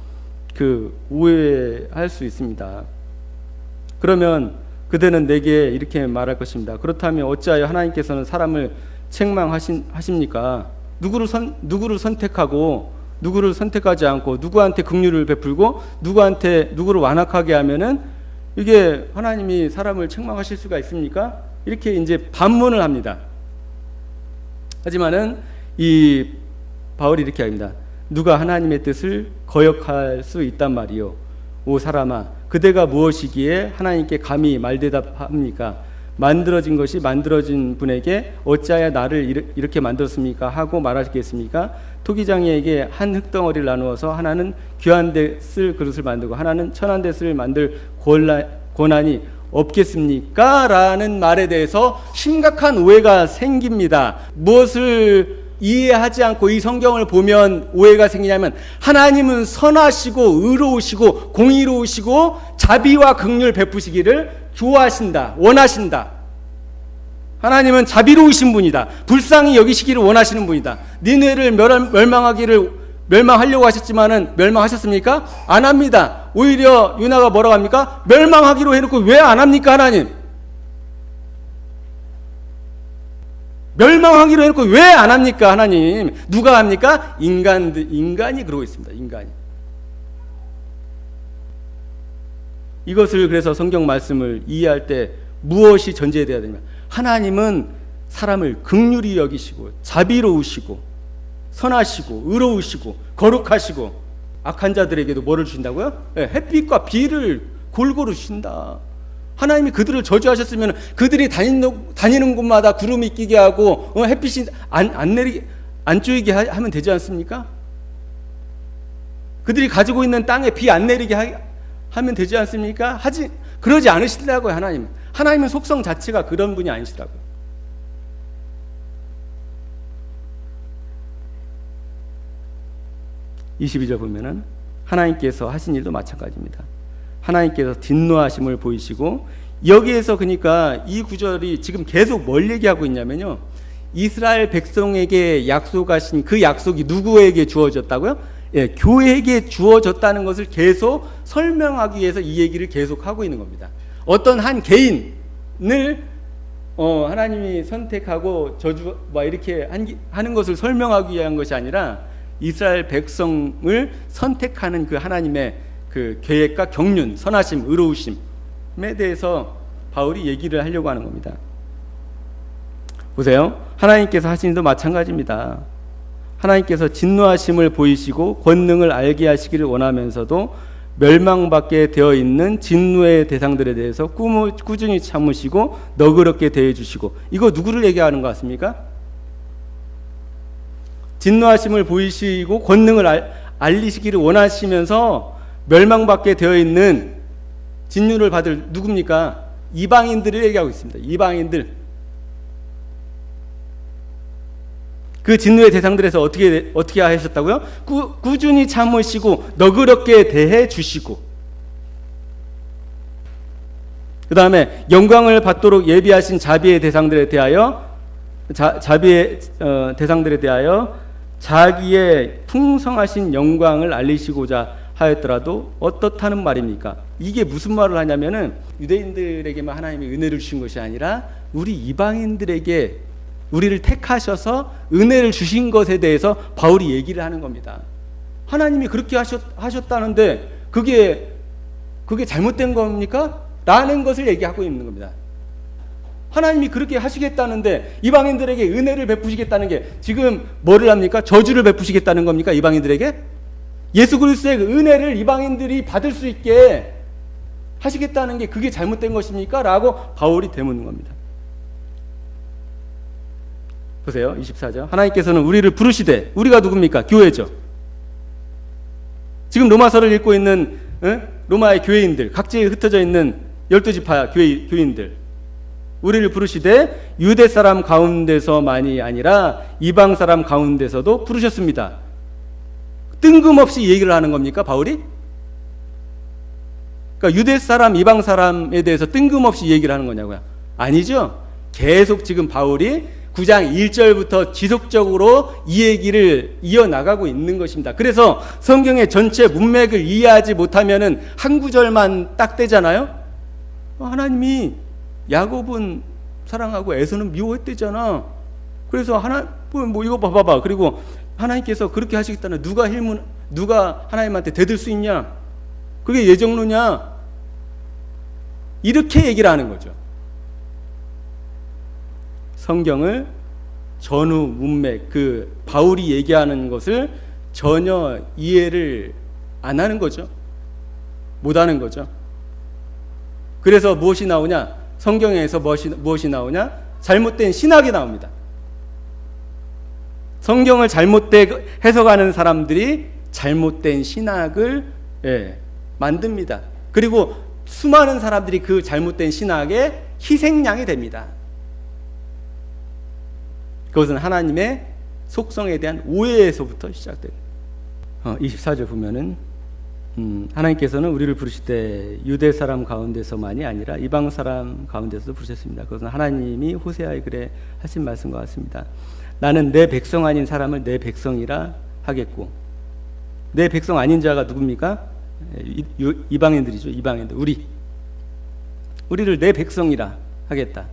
오해할 수 있습니다. 그러면 그대는 내게 이렇게 말할 것입니다. 그렇다면 어찌하여 하나님께서는 사람을 책망하십니까? 누구를 선택하고 누구를 선택하지 않고 누구한테 긍휼을 베풀고 누구를 완악하게 하면은 이게 하나님이 사람을 책망하실 수가 있습니까? 이렇게 이제 반문을 합니다. 하지만은 이 바울이 이렇게 합니다. 누가 하나님의 뜻을 거역할 수 있단 말이요. 오 사람아, 그대가 무엇이기에 하나님께 감히 말대답합니까? 만들어진 것이 만들어진 분에게 어찌하여 나를 이렇게 만들었습니까? 하고 말하시겠습니까? 토기장이에게 한 흙덩어리를 나누어서 하나는 귀한 데 쓸 그릇을 만들고 하나는 천한 데 쓸 만들 권한이 없겠습니까? 라는 말에 대해서 심각한 오해가 생깁니다. 무엇을 이해하지 않고 이 성경을 보면 오해가 생기냐면 하나님은 선하시고 의로우시고 공의로우시고 자비와 긍휼 베푸시기를 좋아하신다, 원하신다. 하나님은 자비로우신 분이다. 불쌍히 여기시기를 원하시는 분이다. 니네를 멸망하려고 하셨지만은 멸망하셨습니까? 안 합니다. 오히려 유나가 뭐라고 합니까? 멸망하기로 해놓고 왜 안 합니까? 하나님 멸망하기로 해놓고 왜 안 합니까? 하나님 누가 합니까? 인간이 그러고 있습니다. 인간이. 이것을 그래서 성경 말씀을 이해할 때 무엇이 전제되어야 되냐면 하나님은 사람을 긍휼히 여기시고 자비로우시고 선하시고 의로우시고 거룩하시고 악한 자들에게도 뭐를 주신다고요? 햇빛과 비를 골고루 주신다. 하나님이 그들을 저주하셨으면 그들이 다니는 곳마다 구름이 끼게 하고 햇빛이 안 쪼이게 하면 되지 않습니까? 그들이 가지고 있는 땅에 비 안 내리게 하면 되지 않습니까? 그러지 않으시더라고요. 하나님은 속성 자체가 그런 분이 아니시더라고요. (22절) 보면은 하나님께서 하신 일도 마찬가지입니다. 하나님께서 진노하심을 보이시고 여기에서 그러니까 이 구절이 지금 계속 뭘 얘기하고 있냐면요, 이스라엘 백성에게 약속하신 그 약속이 누구에게 주어졌다고요? 교회에게 주어졌다는 것을 계속 설명하기 위해서 이 얘기를 계속 하고 있는 겁니다. 어떤 한 개인을 하나님이 선택하고 저주 이렇게 하는 것을 설명하기 위한 것이 아니라 이스라엘 백성을 선택하는 그 하나님의 그 계획과 경륜, 선하심, 의로우심에 대해서 바울이 얘기를 하려고 하는 겁니다. 보세요. 하나님께서 하신 일도 마찬가지입니다. 하나님께서 진노하심을 보이시고 권능을 알게 하시기를 원하면서도 멸망받게 되어 있는 진노의 대상들에 대해서 꾸준히 참으시고 너그럽게 대해주시고, 이거 누구를 얘기하는 것 같습니까? 진노하심을 보이시고 권능을 알리시기를 원하시면서 멸망받게 되어 있는 진노를 받을 누굽니까? 이방인들을 얘기하고 있습니다. 이방인들. 그 진노의 대상들에서 어떻게 하셨다고요? 꾸준히 참으시고 너그럽게 대해 주시고, 그 다음에 영광을 받도록 예비하신 자비의 대상들에 대하여 대상들에 대하여 자기의 풍성하신 영광을 알리시고자 하였더라도 어떻다는 말입니까? 이게 무슨 말을 하냐면은 유대인들에게만 하나님이 은혜를 주신 것이 아니라 우리 이방인들에게 우리를 택하셔서 은혜를 주신 것에 대해서 바울이 얘기를 하는 겁니다. 하나님이 그렇게 하셨다는데 그게 잘못된 겁니까? 라는 것을 얘기하고 있는 겁니다. 하나님이 그렇게 하시겠다는데 이방인들에게 은혜를 베푸시겠다는 게 지금 뭐를 합니까? 저주를 베푸시겠다는 겁니까? 이방인들에게? 예수 그리스도의 은혜를 이방인들이 받을 수 있게 하시겠다는 게 그게 잘못된 것입니까? 라고 바울이 되묻는 겁니다. 보세요. 24절. 하나님께서는 우리를 부르시되, 우리가 누굽니까? 교회죠. 지금 로마서를 읽고 있는 로마의 교회인들, 각지에 흩어져 있는 12지파 교인들, 우리를 부르시되 유대 사람 가운데서만이 아니라 이방 사람 가운데서도 부르셨습니다. 뜬금없이 얘기를 하는 겁니까, 바울이? 그러니까 유대 사람, 이방 사람에 대해서 뜬금없이 얘기를 하는 거냐고요? 아니죠. 계속 지금 바울이 9장 1절부터 지속적으로 이 얘기를 이어나가고 있는 것입니다. 그래서 성경의 전체 문맥을 이해하지 못하면은 한 구절만 딱 떼잖아요. 하나님이 야곱은 사랑하고 에서는 미워했대잖아. 그래서 뭐 이거 봐봐. 그리고 하나님께서 그렇게 하시겠다는 누가 하나님한테 대들 수 있냐? 그게 예정론이냐? 이렇게 얘기를 하는 거죠. 성경을 전후 문맥, 그 바울이 얘기하는 것을 전혀 이해를 안 하는 거죠. 못 하는 거죠. 그래서 무엇이 나오냐? 성경에서 무엇이 나오냐? 잘못된 신학이 나옵니다. 성경을 잘못되게 해석하는 사람들이 잘못된 신학을 만듭니다. 그리고 수많은 사람들이 그 잘못된 신학의 희생양이 됩니다. 그것은 하나님의 속성에 대한 오해에서부터 시작됩니다. 24절 보면은 하나님께서는 우리를 부르실 때 유대 사람 가운데서만이 아니라 이방 사람 가운데서도 부르셨습니다. 그것은 하나님이 호세아에 그래 하신 말씀과 같습니다. 나는 내 백성 아닌 사람을 내 백성이라 하겠고, 내 백성 아닌 자가 누굽니까? 이방인들이죠. 이방인들. 우리를 내 백성이라 하겠다.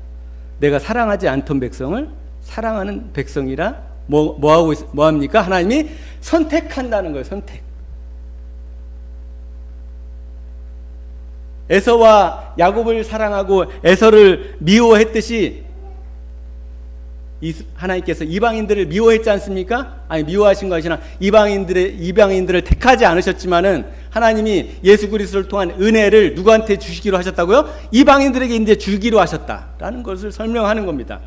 내가 사랑하지 않던 백성을 사랑하는 백성이라 뭐 합니까? 하나님이 선택한다는 거예요. 선택. 에서와 야곱을 사랑하고 에서를 미워했듯이 하나님께서 이방인들을 미워했지 않습니까? 아니, 미워하신 것이 아니라 이방인들을 택하지 않으셨지만은 하나님이 예수 그리스도를 통한 은혜를 누구한테 주시기로 하셨다고요? 이방인들에게 이제 주기로 하셨다라는 것을 설명하는 겁니다.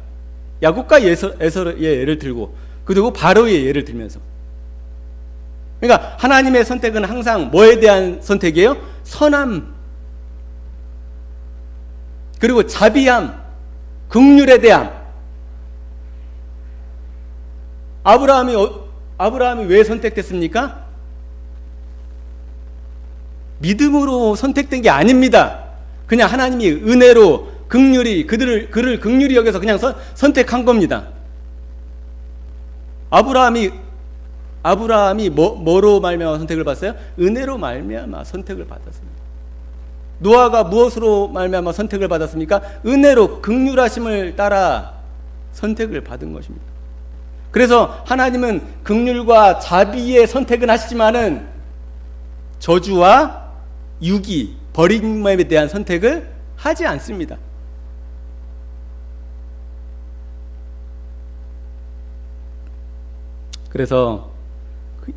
야곱과 에서의 예를 들고, 그리고 바로의 예를 들면서, 그러니까 하나님의 선택은 항상 뭐에 대한 선택이에요? 선함, 그리고 자비함, 긍휼에 대함. 아브라함이 왜 선택됐습니까? 믿음으로 선택된 게 아닙니다. 그냥 하나님이 은혜로 긍휼히 그를 긍휼히 여겨서 그냥 선택한 겁니다. 아브라함이 뭐로 말미암아 선택을 받았어요? 은혜로 말미암아 선택을 받았습니다. 노아가 무엇으로 말미암아 선택을 받았습니까? 은혜로 긍휼하심을 따라 선택을 받은 것입니다. 그래서 하나님은 긍휼과 자비의 선택은 하시지만은 저주와 유기, 버림에 대한 선택을 하지 않습니다. 그래서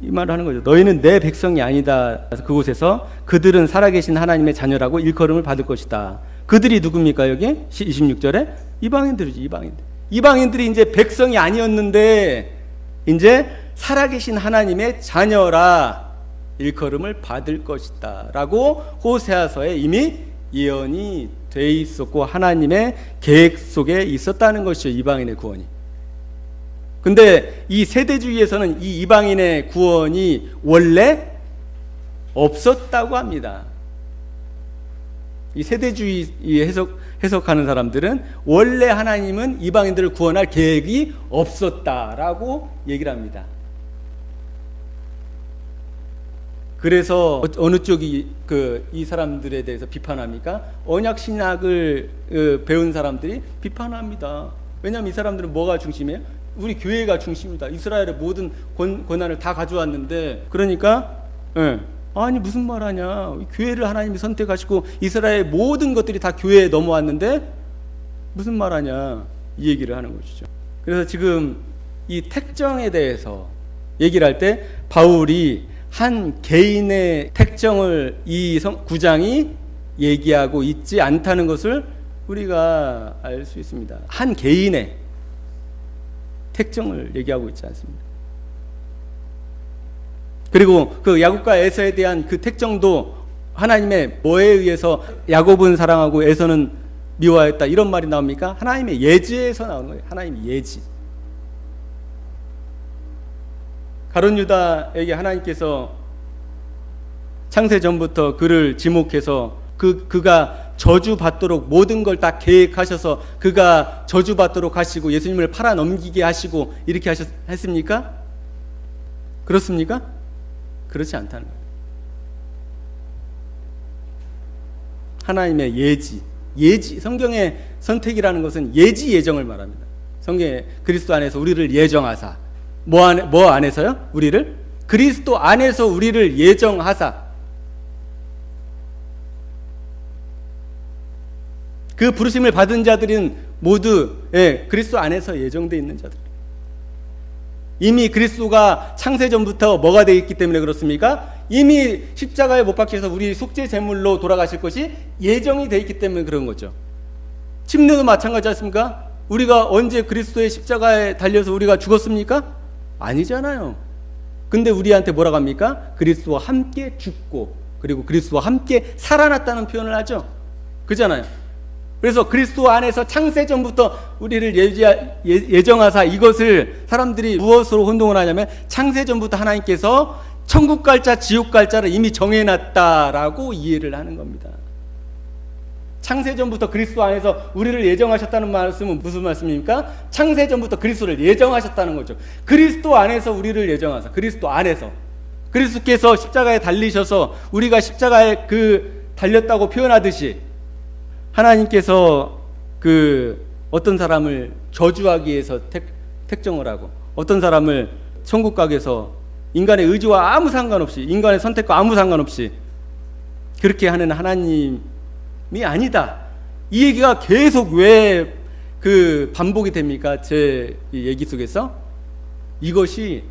이 말을 하는 거죠. 너희는 내 백성이 아니다. 그곳에서 그들은 살아계신 하나님의 자녀라고 일컬음을 받을 것이다. 그들이 누굽니까? 여기 26절에 이방인들이지. 이방인들이 이제 백성이 아니었는데 이제 살아계신 하나님의 자녀라 일컬음을 받을 것이다 라고 호세아서에 이미 예언이 돼 있었고 하나님의 계획 속에 있었다는 것이죠. 이방인의 구원이. 근데 이 세대주의에서는 이 이방인의 구원이 원래 없었다고 합니다. 이 세대주의 해석하는 사람들은 원래 하나님은 이방인들을 구원할 계획이 없었다라고 얘기를 합니다. 그래서 어느 쪽이 이 사람들에 대해서 비판합니까? 언약 신학을 배운 사람들이 비판합니다. 왜냐하면 이 사람들은 뭐가 중심이에요? 우리 교회가 중심이다. 이스라엘의 모든 권한을 다 가져왔는데, 그러니까 아니 무슨 말하냐? 교회를 하나님이 선택하시고 이스라엘의 모든 것들이 다 교회에 넘어왔는데 무슨 말하냐? 이 얘기를 하는 것이죠. 그래서 지금 이 택정에 대해서 얘기를 할 때 바울이 한 개인의 택정을 이 9장이 얘기하고 있지 않다는 것을 우리가 알 수 있습니다. 한 개인의 택정을 얘기하고 있지 않습니다. 그리고 그 야곱과 에서에 대한 그 택정도 하나님의 뭐에 의해서 야곱은 사랑하고 에서는 미워하였다 이런 말이 나옵니까? 하나님의 예지에서 나오는 거예요. 하나님의 예지. 가룟 유다에게 하나님께서 창세 전부터 그를 지목해서 그가 저주받도록 모든 걸 다 계획하셔서 그가 저주받도록 하시고 예수님을 팔아 넘기게 하시고 이렇게 했습니까? 그렇습니까? 그렇지 않다는 거예요. 하나님의 예지, 성경의 선택이라는 것은 예지 예정을 말합니다. 성경에 그리스도 안에서 우리를 예정하사, 뭐 안에서요? 우리를 그리스도 안에서 우리를 예정하사, 그 부르심을 받은 자들은 모두 그리스도 안에서 예정되어 있는 자들. 이미 그리스도가 창세 전부터 뭐가 되어 있기 때문에 그렇습니까? 이미 십자가에 못 박혀서 우리 속죄 제물로 돌아가실 것이 예정이 되어 있기 때문에 그런 거죠. 침례도 마찬가지 않습니까? 우리가 언제 그리스도의 십자가에 달려서 우리가 죽었습니까? 아니잖아요. 근데 우리한테 뭐라고 합니까? 그리스도와 함께 죽고 그리고 그리스도와 함께 살아났다는 표현을 하죠. 그잖아요. 그래서 그리스도 안에서 창세 전부터 우리를 예정하사, 이것을 사람들이 무엇으로 혼동을 하냐면 창세 전부터 하나님께서 천국 갈 자, 지옥 갈 자를 이미 정해놨다라고 이해를 하는 겁니다. 창세 전부터 그리스도 안에서 우리를 예정하셨다는 말씀은 무슨 말씀입니까? 창세 전부터 그리스도를 예정하셨다는 거죠. 그리스도 안에서 우리를 예정하사, 그리스도 안에서 그리스도께서 십자가에 달리셔서 우리가 십자가에 달렸다고 표현하듯이 하나님께서 어떤 사람을 저주하기 위해서 택정을 하고 어떤 사람을 천국 가게 해서 인간의 의지와 아무 상관없이, 인간의 선택과 아무 상관없이 그렇게 하는 하나님이 아니다. 이 얘기가 계속 왜 반복이 됩니까? 제 얘기 속에서 이것이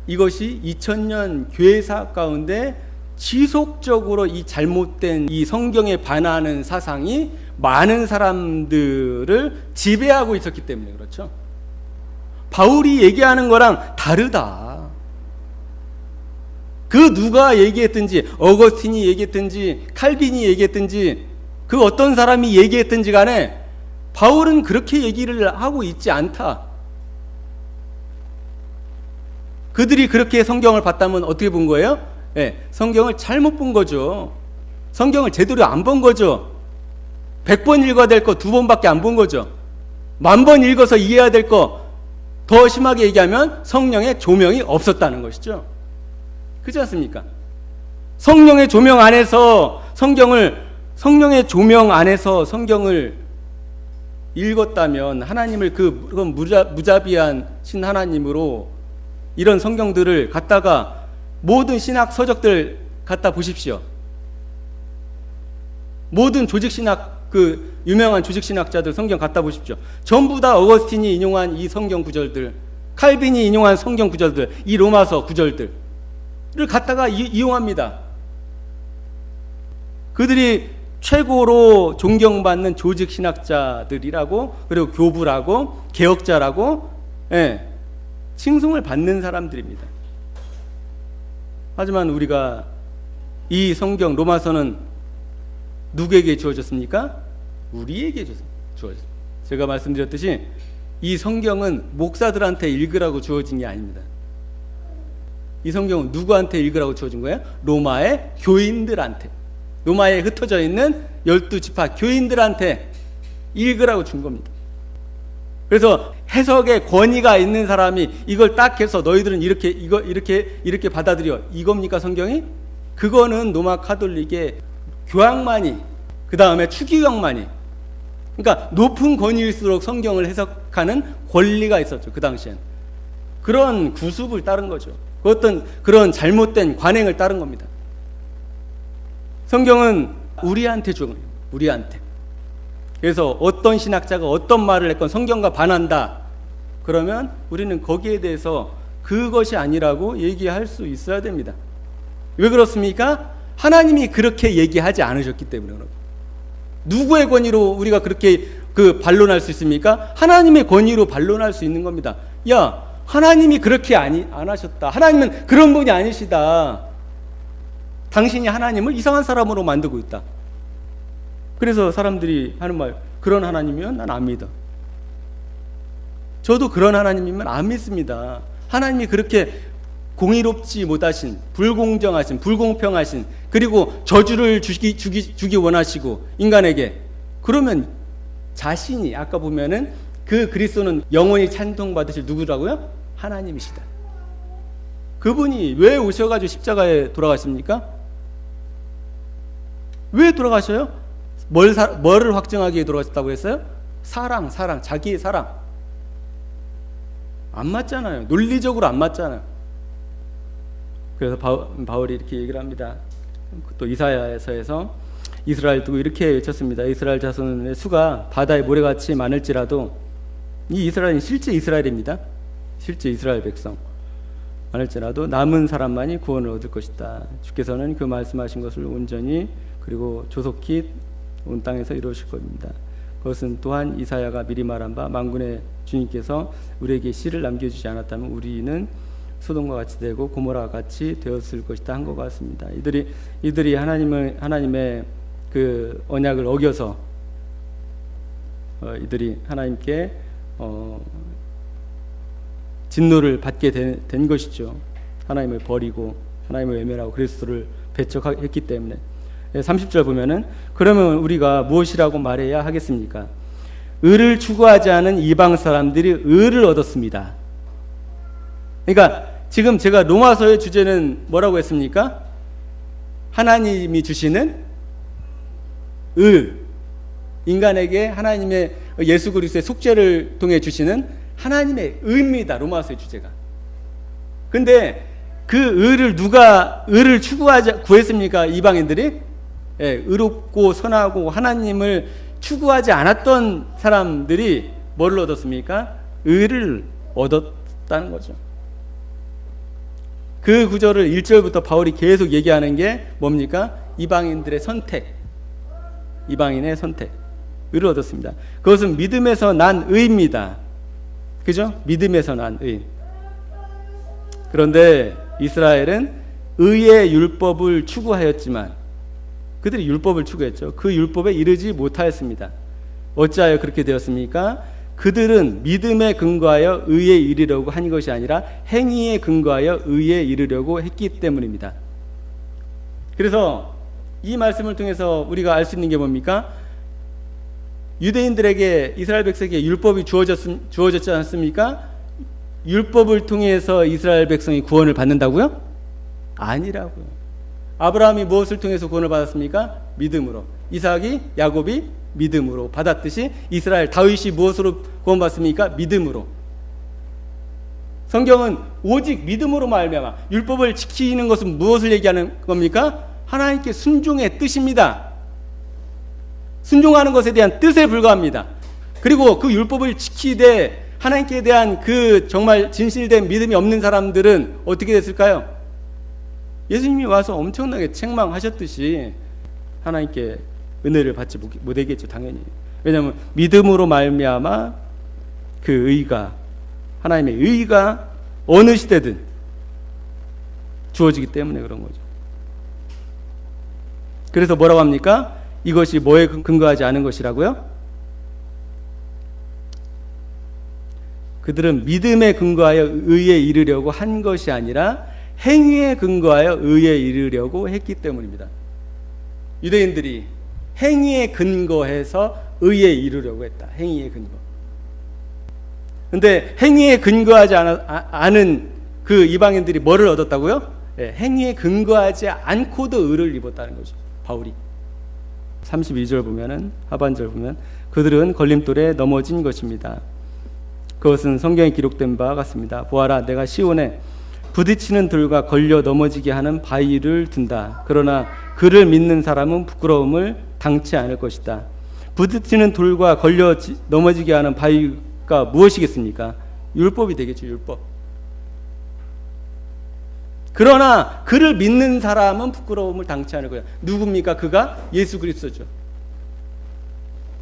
2000년 교회사 가운데 지속적으로 이 잘못된 이 성경에 반하는 사상이 많은 사람들을 지배하고 있었기 때문에 그렇죠. 바울이 얘기하는 거랑 다르다. 그 누가 얘기했든지, 어거스틴이 얘기했든지, 칼빈이 얘기했든지, 그 어떤 사람이 얘기했든지 간에 바울은 그렇게 얘기를 하고 있지 않다. 그들이 그렇게 성경을 봤다면 어떻게 본 거예요? 성경을 잘못 본 거죠. 성경을 제대로 안 본 거죠. 100번 읽어야 될 거 2번밖에 안 본 거죠. 10,000번 읽어서 이해해야 될 거 더 심하게 얘기하면 성령의 조명이 없었다는 것이죠. 그렇지 않습니까? 성령의 조명 안에서 성경을 읽었다면 하나님을 그런 무자비한 신 하나님으로 이런 성경들을 갖다가 모든 신학 서적들 갖다 보십시오. 모든 조직신학 그 유명한 조직신학자들 성경 갖다 보십시오. 전부 다 어거스틴이 인용한 이 성경 구절들, 칼빈이 인용한 성경 구절들, 이 로마서 구절들을 갖다가 이용합니다. 그들이 최고로 존경받는 조직신학자들이라고, 그리고 교부라고, 개혁자라고, 칭송을 받는 사람들입니다. 하지만 우리가 이 성경 로마서는 누구에게 주어졌습니까? 우리에게 주어졌습니다. 제가 말씀드렸듯이 이 성경은 목사들한테 읽으라고 주어진 게 아닙니다. 이 성경은 누구한테 읽으라고 주어진 거예요? 로마의 교인들한테, 로마에 흩어져 있는 12지파 교인들한테 읽으라고 준 겁니다. 그래서 해석의 권위가 있는 사람이 이걸 딱 해서 너희들은 이렇게 받아들여, 이겁니까 성경이? 그거는 로마 카톨릭의 교황만이, 그 다음에 추기경만이, 그러니까 높은 권위일수록 성경을 해석하는 권리가 있었죠. 그 당시엔 그런 구습을 따른 거죠. 어떤 그런 잘못된 관행을 따른 겁니다. 성경은 우리한테 준 거예요. 우리한테. 그래서 어떤 신학자가 어떤 말을 했건 성경과 반한다 그러면 우리는 거기에 대해서 그것이 아니라고 얘기할 수 있어야 됩니다. 왜 그렇습니까? 하나님이 그렇게 얘기하지 않으셨기 때문에. 누구의 권위로 우리가 그렇게 반론할 수 있습니까? 하나님의 권위로 반론할 수 있는 겁니다. 야, 하나님이 그렇게 안 하셨다. 하나님은 그런 분이 아니시다. 당신이 하나님을 이상한 사람으로 만들고 있다. 그래서 사람들이 하는 말, 그런 하나님이면 난 안 믿어. 저도 그런 하나님이면 안 믿습니다. 하나님이 그렇게 공의롭지 못하신, 불공정하신, 불공평하신, 그리고 저주를 주기 원하시고 인간에게, 그러면 자신이, 아까 보면은 그 그리스도는 영원히 찬송받으실 누구라고요? 하나님이시다. 그분이 왜 오셔가지고 십자가에 돌아가십니까? 왜 돌아가셔요? 뭐를 확증하기 위해 돌아가셨다고 했어요? 사랑, 자기의 사랑. 안 맞잖아요. 논리적으로 안 맞잖아요. 그래서 바울이 이렇게 얘기를 합니다. 또 이사야서에서 이스라엘 두고 이렇게 외쳤습니다. 이스라엘 자손의 수가 바다의 모래같이 많을지라도, 이 이스라엘은 실제 이스라엘입니다. 실제 이스라엘 백성 많을지라도 남은 사람만이 구원을 얻을 것이다. 주께서는 그 말씀하신 것을 온전히 그리고 조속히 온 땅에서 이루실 겁니다. 그것은 또한 이사야가 미리 말한 바 만군의 주님께서 우리에게 씨를 남겨주지 않았다면 우리는 소돔과 같이 되고 고모라와 같이 되었을 것이다 한 것 같습니다. 이들이 하나님의 그 언약을 어겨서 이들이 하나님께 진노를 받게 된 것이죠. 하나님을 버리고 하나님을 외면하고 그리스도를 배척했기 때문에. 30절 보면은, 그러면 우리가 무엇이라고 말해야 하겠습니까? 의를 추구하지 않은 이방 사람들이 의를 얻었습니다. 그러니까 지금 제가 로마서의 주제는 뭐라고 했습니까? 하나님이 주시는 의, 인간에게 하나님의 예수 그리스도의 속죄를 통해 주시는 하나님의 의입니다. 로마서의 주제가. 근데 그 의를 누가 의를 구했습니까? 이방인들이? 의롭고 선하고 하나님을 추구하지 않았던 사람들이 뭘 얻었습니까? 의를 얻었다는 거죠. 그 구절을 1절부터 바울이 계속 얘기하는 게 뭡니까? 이방인들의 선택, 이방인의 선택, 의를 얻었습니다. 그것은 믿음에서 난 의입니다. 그죠? 믿음에서 난 의. 그런데 이스라엘은 의의 율법을 추구하였지만, 그들이 율법을 추구했죠. 그 율법에 이르지 못하였습니다. 어찌하여 그렇게 되었습니까? 그들은 믿음에 근거하여 의에 이르려고 한 것이 아니라 행위에 근거하여 의에 이르려고 했기 때문입니다. 그래서 이 말씀을 통해서 우리가 알 수 있는 게 뭡니까? 유대인들에게, 이스라엘 백성에게 율법이 주어졌지 않습니까? 율법을 통해서 이스라엘 백성이 구원을 받는다고요? 아니라고요. 아브라함이 무엇을 통해서 구원을 받았습니까? 믿음으로. 이삭이, 야곱이 믿음으로 받았듯이 이스라엘 다윗이 무엇으로 구원받습니까? 믿음으로. 성경은 오직 믿음으로 말미암아. 율법을 지키는 것은 무엇을 얘기하는 겁니까? 하나님께 순종의 뜻입니다. 순종하는 것에 대한 뜻에 불과합니다. 그리고 그 율법을 지키되 하나님께 대한 그 정말 진실된 믿음이 없는 사람들은 어떻게 됐을까요? 예수님이 와서 엄청나게 책망하셨듯이 하나님께 은혜를 받지 못하겠죠, 당연히. 왜냐하면 믿음으로 말미암아 그 의가, 하나님의 의가 어느 시대든 주어지기 때문에 그런 거죠. 그래서 뭐라고 합니까? 이것이 뭐에 근거하지 않은 것이라고요? 그들은 믿음에 근거하여 의에 이르려고 한 것이 아니라 행위에 근거하여 의에 이르려고 했기 때문입니다. 유대인들이 행위에 근거해서 의에 이르려고 했다. 행위에 근거. 근데 행위에 근거하지 않은 그 이방인들이 뭐를 얻었다고요? 네, 행위에 근거하지 않고도 의를 입었다는 거죠. 바울이 32절 보면은, 하반절 보면, 그들은 걸림돌에 넘어진 것입니다. 그것은 성경에 기록된 바와 같습니다. 보아라, 내가 시온에 부딪히는 돌과 걸려 넘어지게 하는 바위를 둔다. 그러나 그를 믿는 사람은 부끄러움을 당치 않을 것이다. 부딪히는 돌과 걸려 넘어지게 하는 바위가 무엇이겠습니까? 율법이 되겠죠, 율법. 그러나 그를 믿는 사람은 부끄러움을 당치 않을 거야. 누굽니까? 그가 예수 그리스도죠.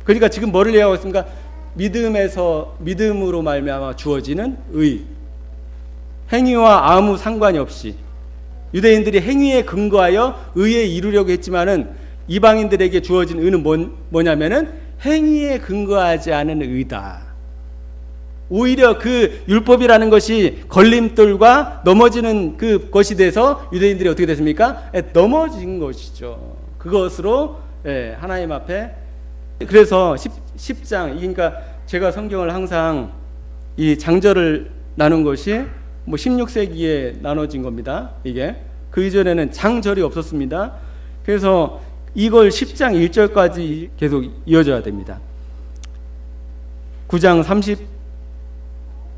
그러니까 지금 뭐를 얘기하고 있습니까? 믿음으로 말미암아 주어지는 의. 행위와 아무 상관이 없이 유대인들이 행위에 근거하여 의에 이루려고 했지만은 이방인들에게 주어진 의는 뭐냐면은 행위에 근거하지 않은 의다. 오히려 그 율법이라는 것이 걸림돌과 넘어지는 그 것이 돼서 유대인들이 어떻게 됐습니까? 넘어진 것이죠. 그것으로 하나님 앞에. 그래서 10장, 그러니까 제가 성경을 항상 이 장절을 나눈 것이 뭐 16세기에 나눠진 겁니다. 이게 그 이전에는 장절이 없었습니다. 그래서 이걸 10장 1절까지 계속 이어져야 됩니다. 9장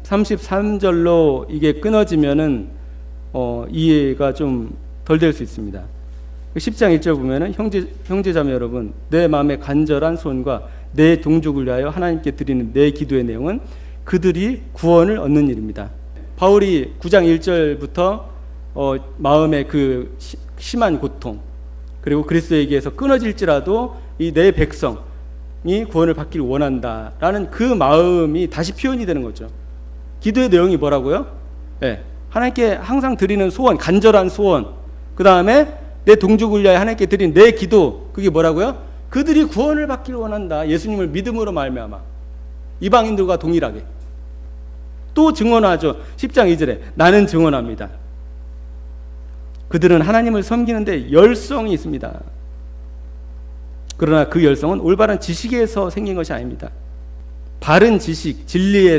33절로 이게 끊어지면은 이해가 좀 덜 될 수 있습니다. 10장 1절 보면은 형제자매 여러분, 내 마음의 간절한 소원과 내 동족을 위하여 하나님께 드리는 내 기도의 내용은 그들이 구원을 얻는 일입니다. 바울이 9장 1절부터 마음의 그 심한 고통, 그리고 그리스도에게서 끊어질지라도 이 내 백성이 구원을 받기를 원한다라는 그 마음이 다시 표현이 되는 거죠. 기도의 내용이 뭐라고요? 하나님께 항상 드리는 소원, 간절한 소원, 그 다음에 내 동족을 위하여 하나님께 드린 내 기도, 그게 뭐라고요? 그들이 구원을 받기를 원한다. 예수님을 믿음으로 말미암아. 이방인들과 동일하게. 또 증언하죠. 10장 2절에 나는 증언합니다. 그들은 하나님을 섬기는데 열성이 있습니다. 그러나 그 열성은 올바른 지식에서 생긴 것이 아닙니다. 바른 지식, 진리에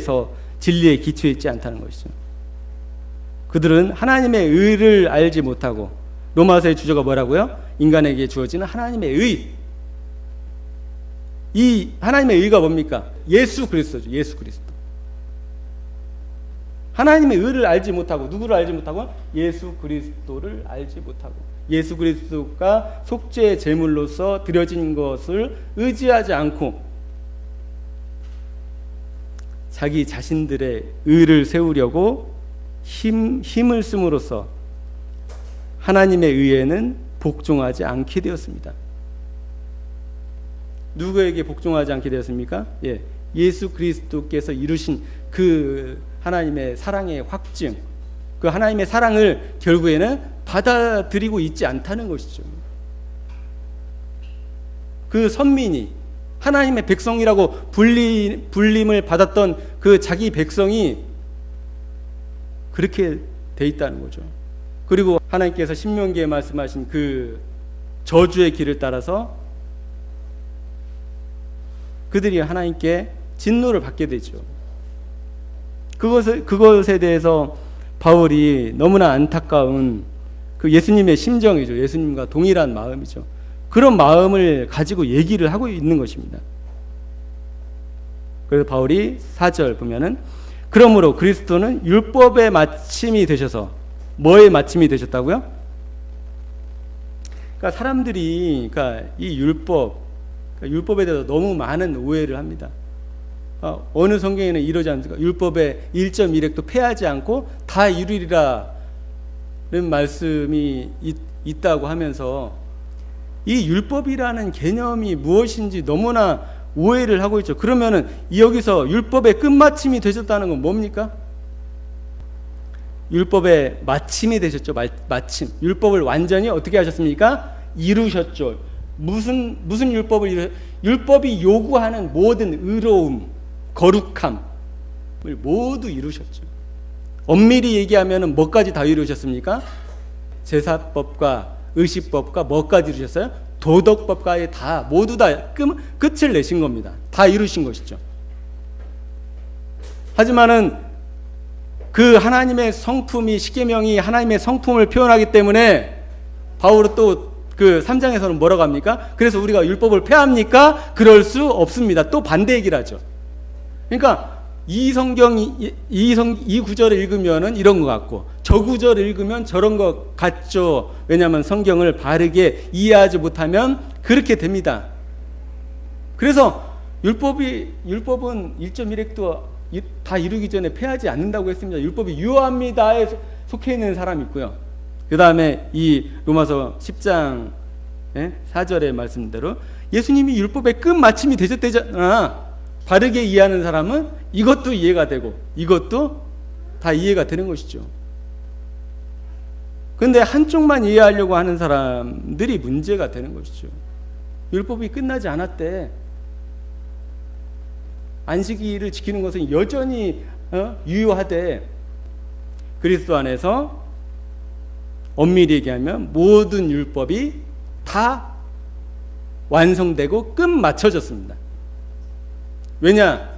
기초해 있지 않다는 것이죠. 그들은 하나님의 의를 알지 못하고, 로마서의 주제가 뭐라고요? 인간에게 주어지는 하나님의 의. 이 하나님의 의가 뭡니까? 예수 그리스도죠. 예수 그리스도. 하나님의 의를 알지 못하고, 누구를 알지 못하고? 예수 그리스도를 알지 못하고, 예수 그리스도가 속죄의 제물로서 드려진 것을 의지하지 않고 자기 자신들의 의를 세우려고 힘을 씀으로써 하나님의 의에는 복종하지 않게 되었습니다. 누구에게 복종하지 않게 되었습니까? 예수 그리스도께서 이루신 그 하나님의 사랑의 확증, 그 하나님의 사랑을 결국에는 받아들이고 있지 않다는 것이죠. 그 선민이 하나님의 백성이라고 불림을 받았던 그 자기 백성이 그렇게 돼 있다는 거죠. 그리고 하나님께서 신명기에 말씀하신 그 저주의 길을 따라서 그들이 하나님께 진노를 받게 되죠. 그것에 대해서 바울이 너무나 안타까운 그 예수님의 심정이죠. 예수님과 동일한 마음이죠. 그런 마음을 가지고 얘기를 하고 있는 것입니다. 그래서 바울이 4절 보면은 그러므로 그리스도는 율법의 마침이 되셔서 뭐의 마침이 되셨다고요? 그러니까 사람들이 이 율법에 대해서 너무 많은 오해를 합니다. 어느 성경에는 이러지 않습니까? 율법의 1.1획도 패하지 않고 다 이루리라는 말씀이 있다고 하면서 이 율법이라는 개념이 무엇인지 너무나 오해를 하고 있죠. 그러면은 여기서 율법의 끝마침이 되셨다는 건 뭡니까? 율법의 마침이 되셨죠. 마침. 율법을 완전히 어떻게 하셨습니까? 이루셨죠. 무슨 율법을 율법이 요구하는 모든 의로움, 거룩함을 모두 이루셨죠. 엄밀히 얘기하면은 뭐까지 다 이루셨습니까? 제사법과 의식법과 뭐까지 이루셨어요? 도덕법까지 다 모두 다 끝을 내신 겁니다. 다 이루신 것이죠. 하지만은 그 하나님의 성품이 십계명이 하나님의 성품을 표현하기 때문에 바울은 또 그 3장에서는 뭐라고 합니까? 그래서 우리가 율법을 폐합니까? 그럴 수 없습니다. 또 반대 얘기를 하죠. 그러니까 이 구절을 읽으면은 이런 것 같고 저 구절을 읽으면 저런 것 같죠. 왜냐하면 성경을 바르게 이해하지 못하면 그렇게 됩니다. 그래서 율법은 1.1획도 다 이루기 전에 폐하지 않는다고 했습니다. 율법이 유효합니다에 속해 있는 사람이 있고요. 그 다음에 이 로마서 10장 4절의 말씀대로 예수님이 율법의 끝마침이 되셨대잖아. 바르게 이해하는 사람은 이것도 이해가 되고 이것도 다 이해가 되는 것이죠. 그런데 한쪽만 이해하려고 하는 사람들이 문제가 되는 것이죠. 율법이 끝나지 않았대. 안식일을 지키는 것은 여전히 유효하되 그리스도 안에서 엄밀히 얘기하면 모든 율법이 다 완성되고 끝 맞춰졌습니다. 왜냐?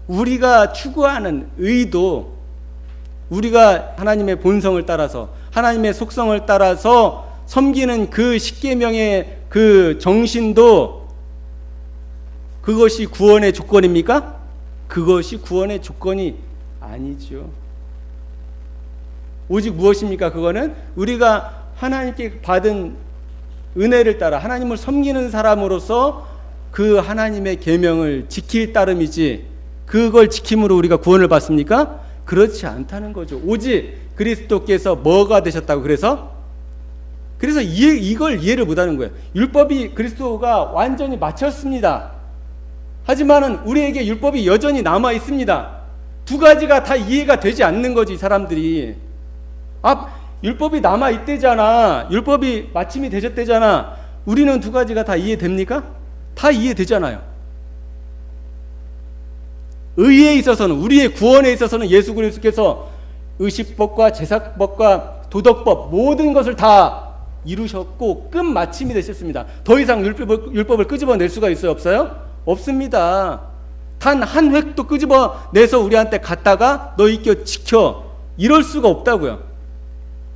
우리가 추구하는 의도, 우리가 하나님의 본성을 따라서 하나님의 속성을 따라서 섬기는 그 십계명의 그 정신도 그것이 구원의 조건입니까? 그것이 구원의 조건이 아니죠. 오직 무엇입니까? 그거는 우리가 하나님께 받은 은혜를 따라 하나님을 섬기는 사람으로서 그 하나님의 계명을 지킬 따름이지 그걸 지킴으로 우리가 구원을 받습니까? 그렇지 않다는 거죠. 오직 그리스도께서 뭐가 되셨다고 그래서 이걸 이해를 못하는 거예요. 율법이 그리스도가 완전히 마쳤습니다. 하지만은 우리에게 율법이 여전히 남아 있습니다. 두 가지가 다 이해가 되지 않는 거지 사람들이. 율법이 남아 있대잖아. 율법이 마침이 되셨대잖아. 우리는 두 가지가 다 이해됩니까? 다 이해되잖아요. 의에 있어서는 우리의 구원에 있어서는 예수 그리스도께서 의식법과 제사법과 도덕법 모든 것을 다 이루셨고 끝마침이 되셨습니다. 더 이상 율법을 끄집어낼 수가 있어요? 없어요? 없습니다. 단 한 획도 끄집어내서 우리한테 갖다가 너 이겨 지켜 이럴 수가 없다고요.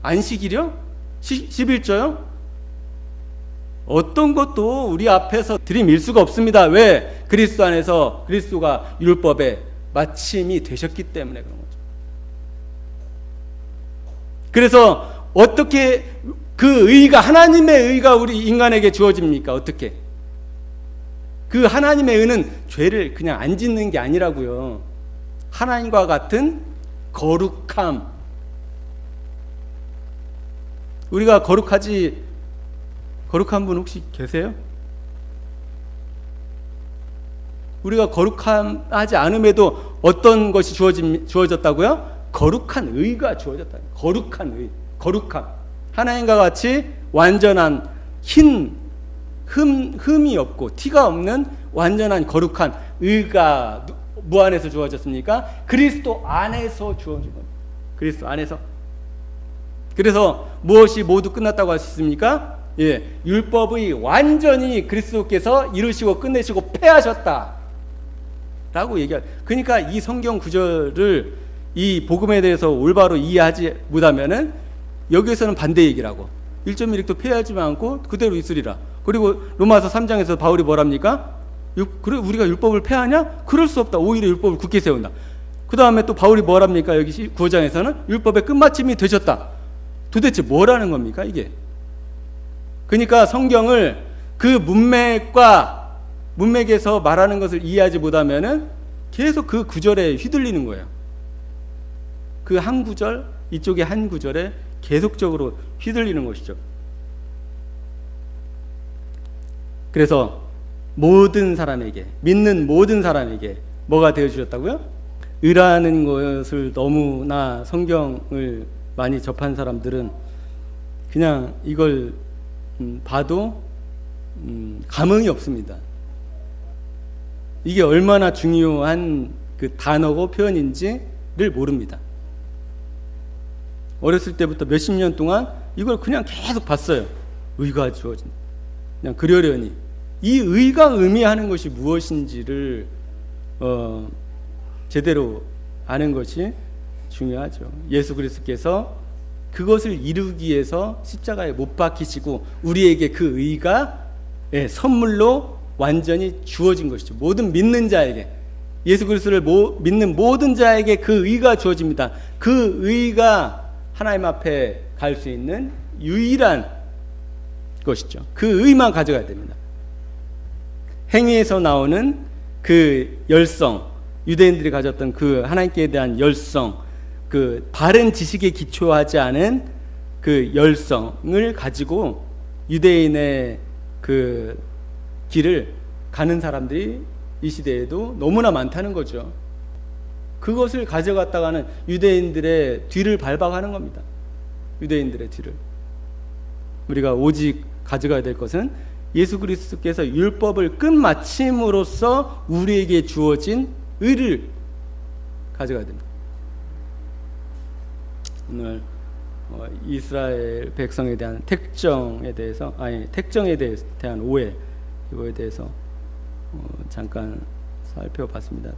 안식일이요? 11조요? 어떤 것도 우리 앞에서 들이밀 수가 없습니다. 왜? 그리스도 안에서 그리스도가 율법의 마침이 되셨기 때문에 그런 거죠. 그래서 어떻게 그 의가 하나님의 의가 우리 인간에게 주어집니까? 어떻게? 그 하나님의 의는 죄를 그냥 안 짓는 게 아니라고요. 하나님과 같은 거룩함. 우리가 거룩한 분 혹시 계세요? 우리가 거룩하지 않음에도 어떤 것이 주어졌다고요? 거룩한 의가 주어졌다. 거룩한 의, 거룩함. 하나님과 같이 완전한 흠이 없고 티가 없는 완전한 거룩한 의가 무 안에서 주어졌습니까? 그리스도 안에서 주어진 겁니다. 그리스도 안에서. 그래서 무엇이 모두 끝났다고 할 수 있습니까? 율법의 완전히 그리스도께서 이루시고 끝내시고 폐하셨다 라고 얘기할. 그러니까 이 성경 구절을 이 복음에 대해서 올바로 이해하지 못하면은 여기에서는 반대 얘기라고 1.1획도 폐하지 않고 그대로 있으리라. 그리고 로마서 3장에서 바울이 뭐랍니까? 그래 우리가 율법을 폐하냐? 그럴 수 없다. 오히려 율법을 굳게 세운다. 그 다음에 또 바울이 뭐랍니까? 여기 9장에서는 율법의 끝마침이 되셨다. 도대체 뭐라는 겁니까 이게? 그러니까 성경을 그 문맥에서 말하는 것을 이해하지 못하면은 계속 그 구절에 휘둘리는 거예요. 그 한 구절, 이쪽에 한 구절에 계속적으로 휘둘리는 것이죠. 그래서 모든 사람에게, 믿는 모든 사람에게 뭐가 되어주셨다고요? 의라는 것을 너무나 성경을 많이 접한 사람들은 그냥 이걸 봐도 감흥이 없습니다. 이게 얼마나 중요한 그 단어고 표현인지를 모릅니다. 어렸을 때부터 몇십 년 동안 이걸 그냥 계속 봤어요. 의가 주어진, 그냥 그러려니 이 의가 의미하는 것이 무엇인지를 제대로 아는 것이 중요하죠. 예수 그리스도께서 그것을 이루기 위해서 십자가에 못 박히시고 우리에게 그 의가 선물로 완전히 주어진 것이죠. 모든 믿는 자에게, 예수 그리스도를 믿는 모든 자에게 그 의가 주어집니다. 그 의가 하나님 앞에 갈 수 있는 유일한 것이죠. 그 의만 가져가야 됩니다. 행위에서 나오는 그 열성, 유대인들이 가졌던 그 하나님께 대한 열성, 그 바른 지식에 기초하지 않은 그 열성을 가지고 유대인의 그 길을 가는 사람들이 이 시대에도 너무나 많다는 거죠. 그것을 가져갔다가는 유대인들의 뒤를 밟아가는 겁니다. 유대인들의 뒤를. 우리가 오직 가져가야 될 것은 예수 그리스도께서 율법을 끝마침으로써 우리에게 주어진 의를 가져가야 됩니다. 오늘 이스라엘 백성에 대한 택정에 대한 오해, 이거에 대해서 잠깐 살펴봤습니다.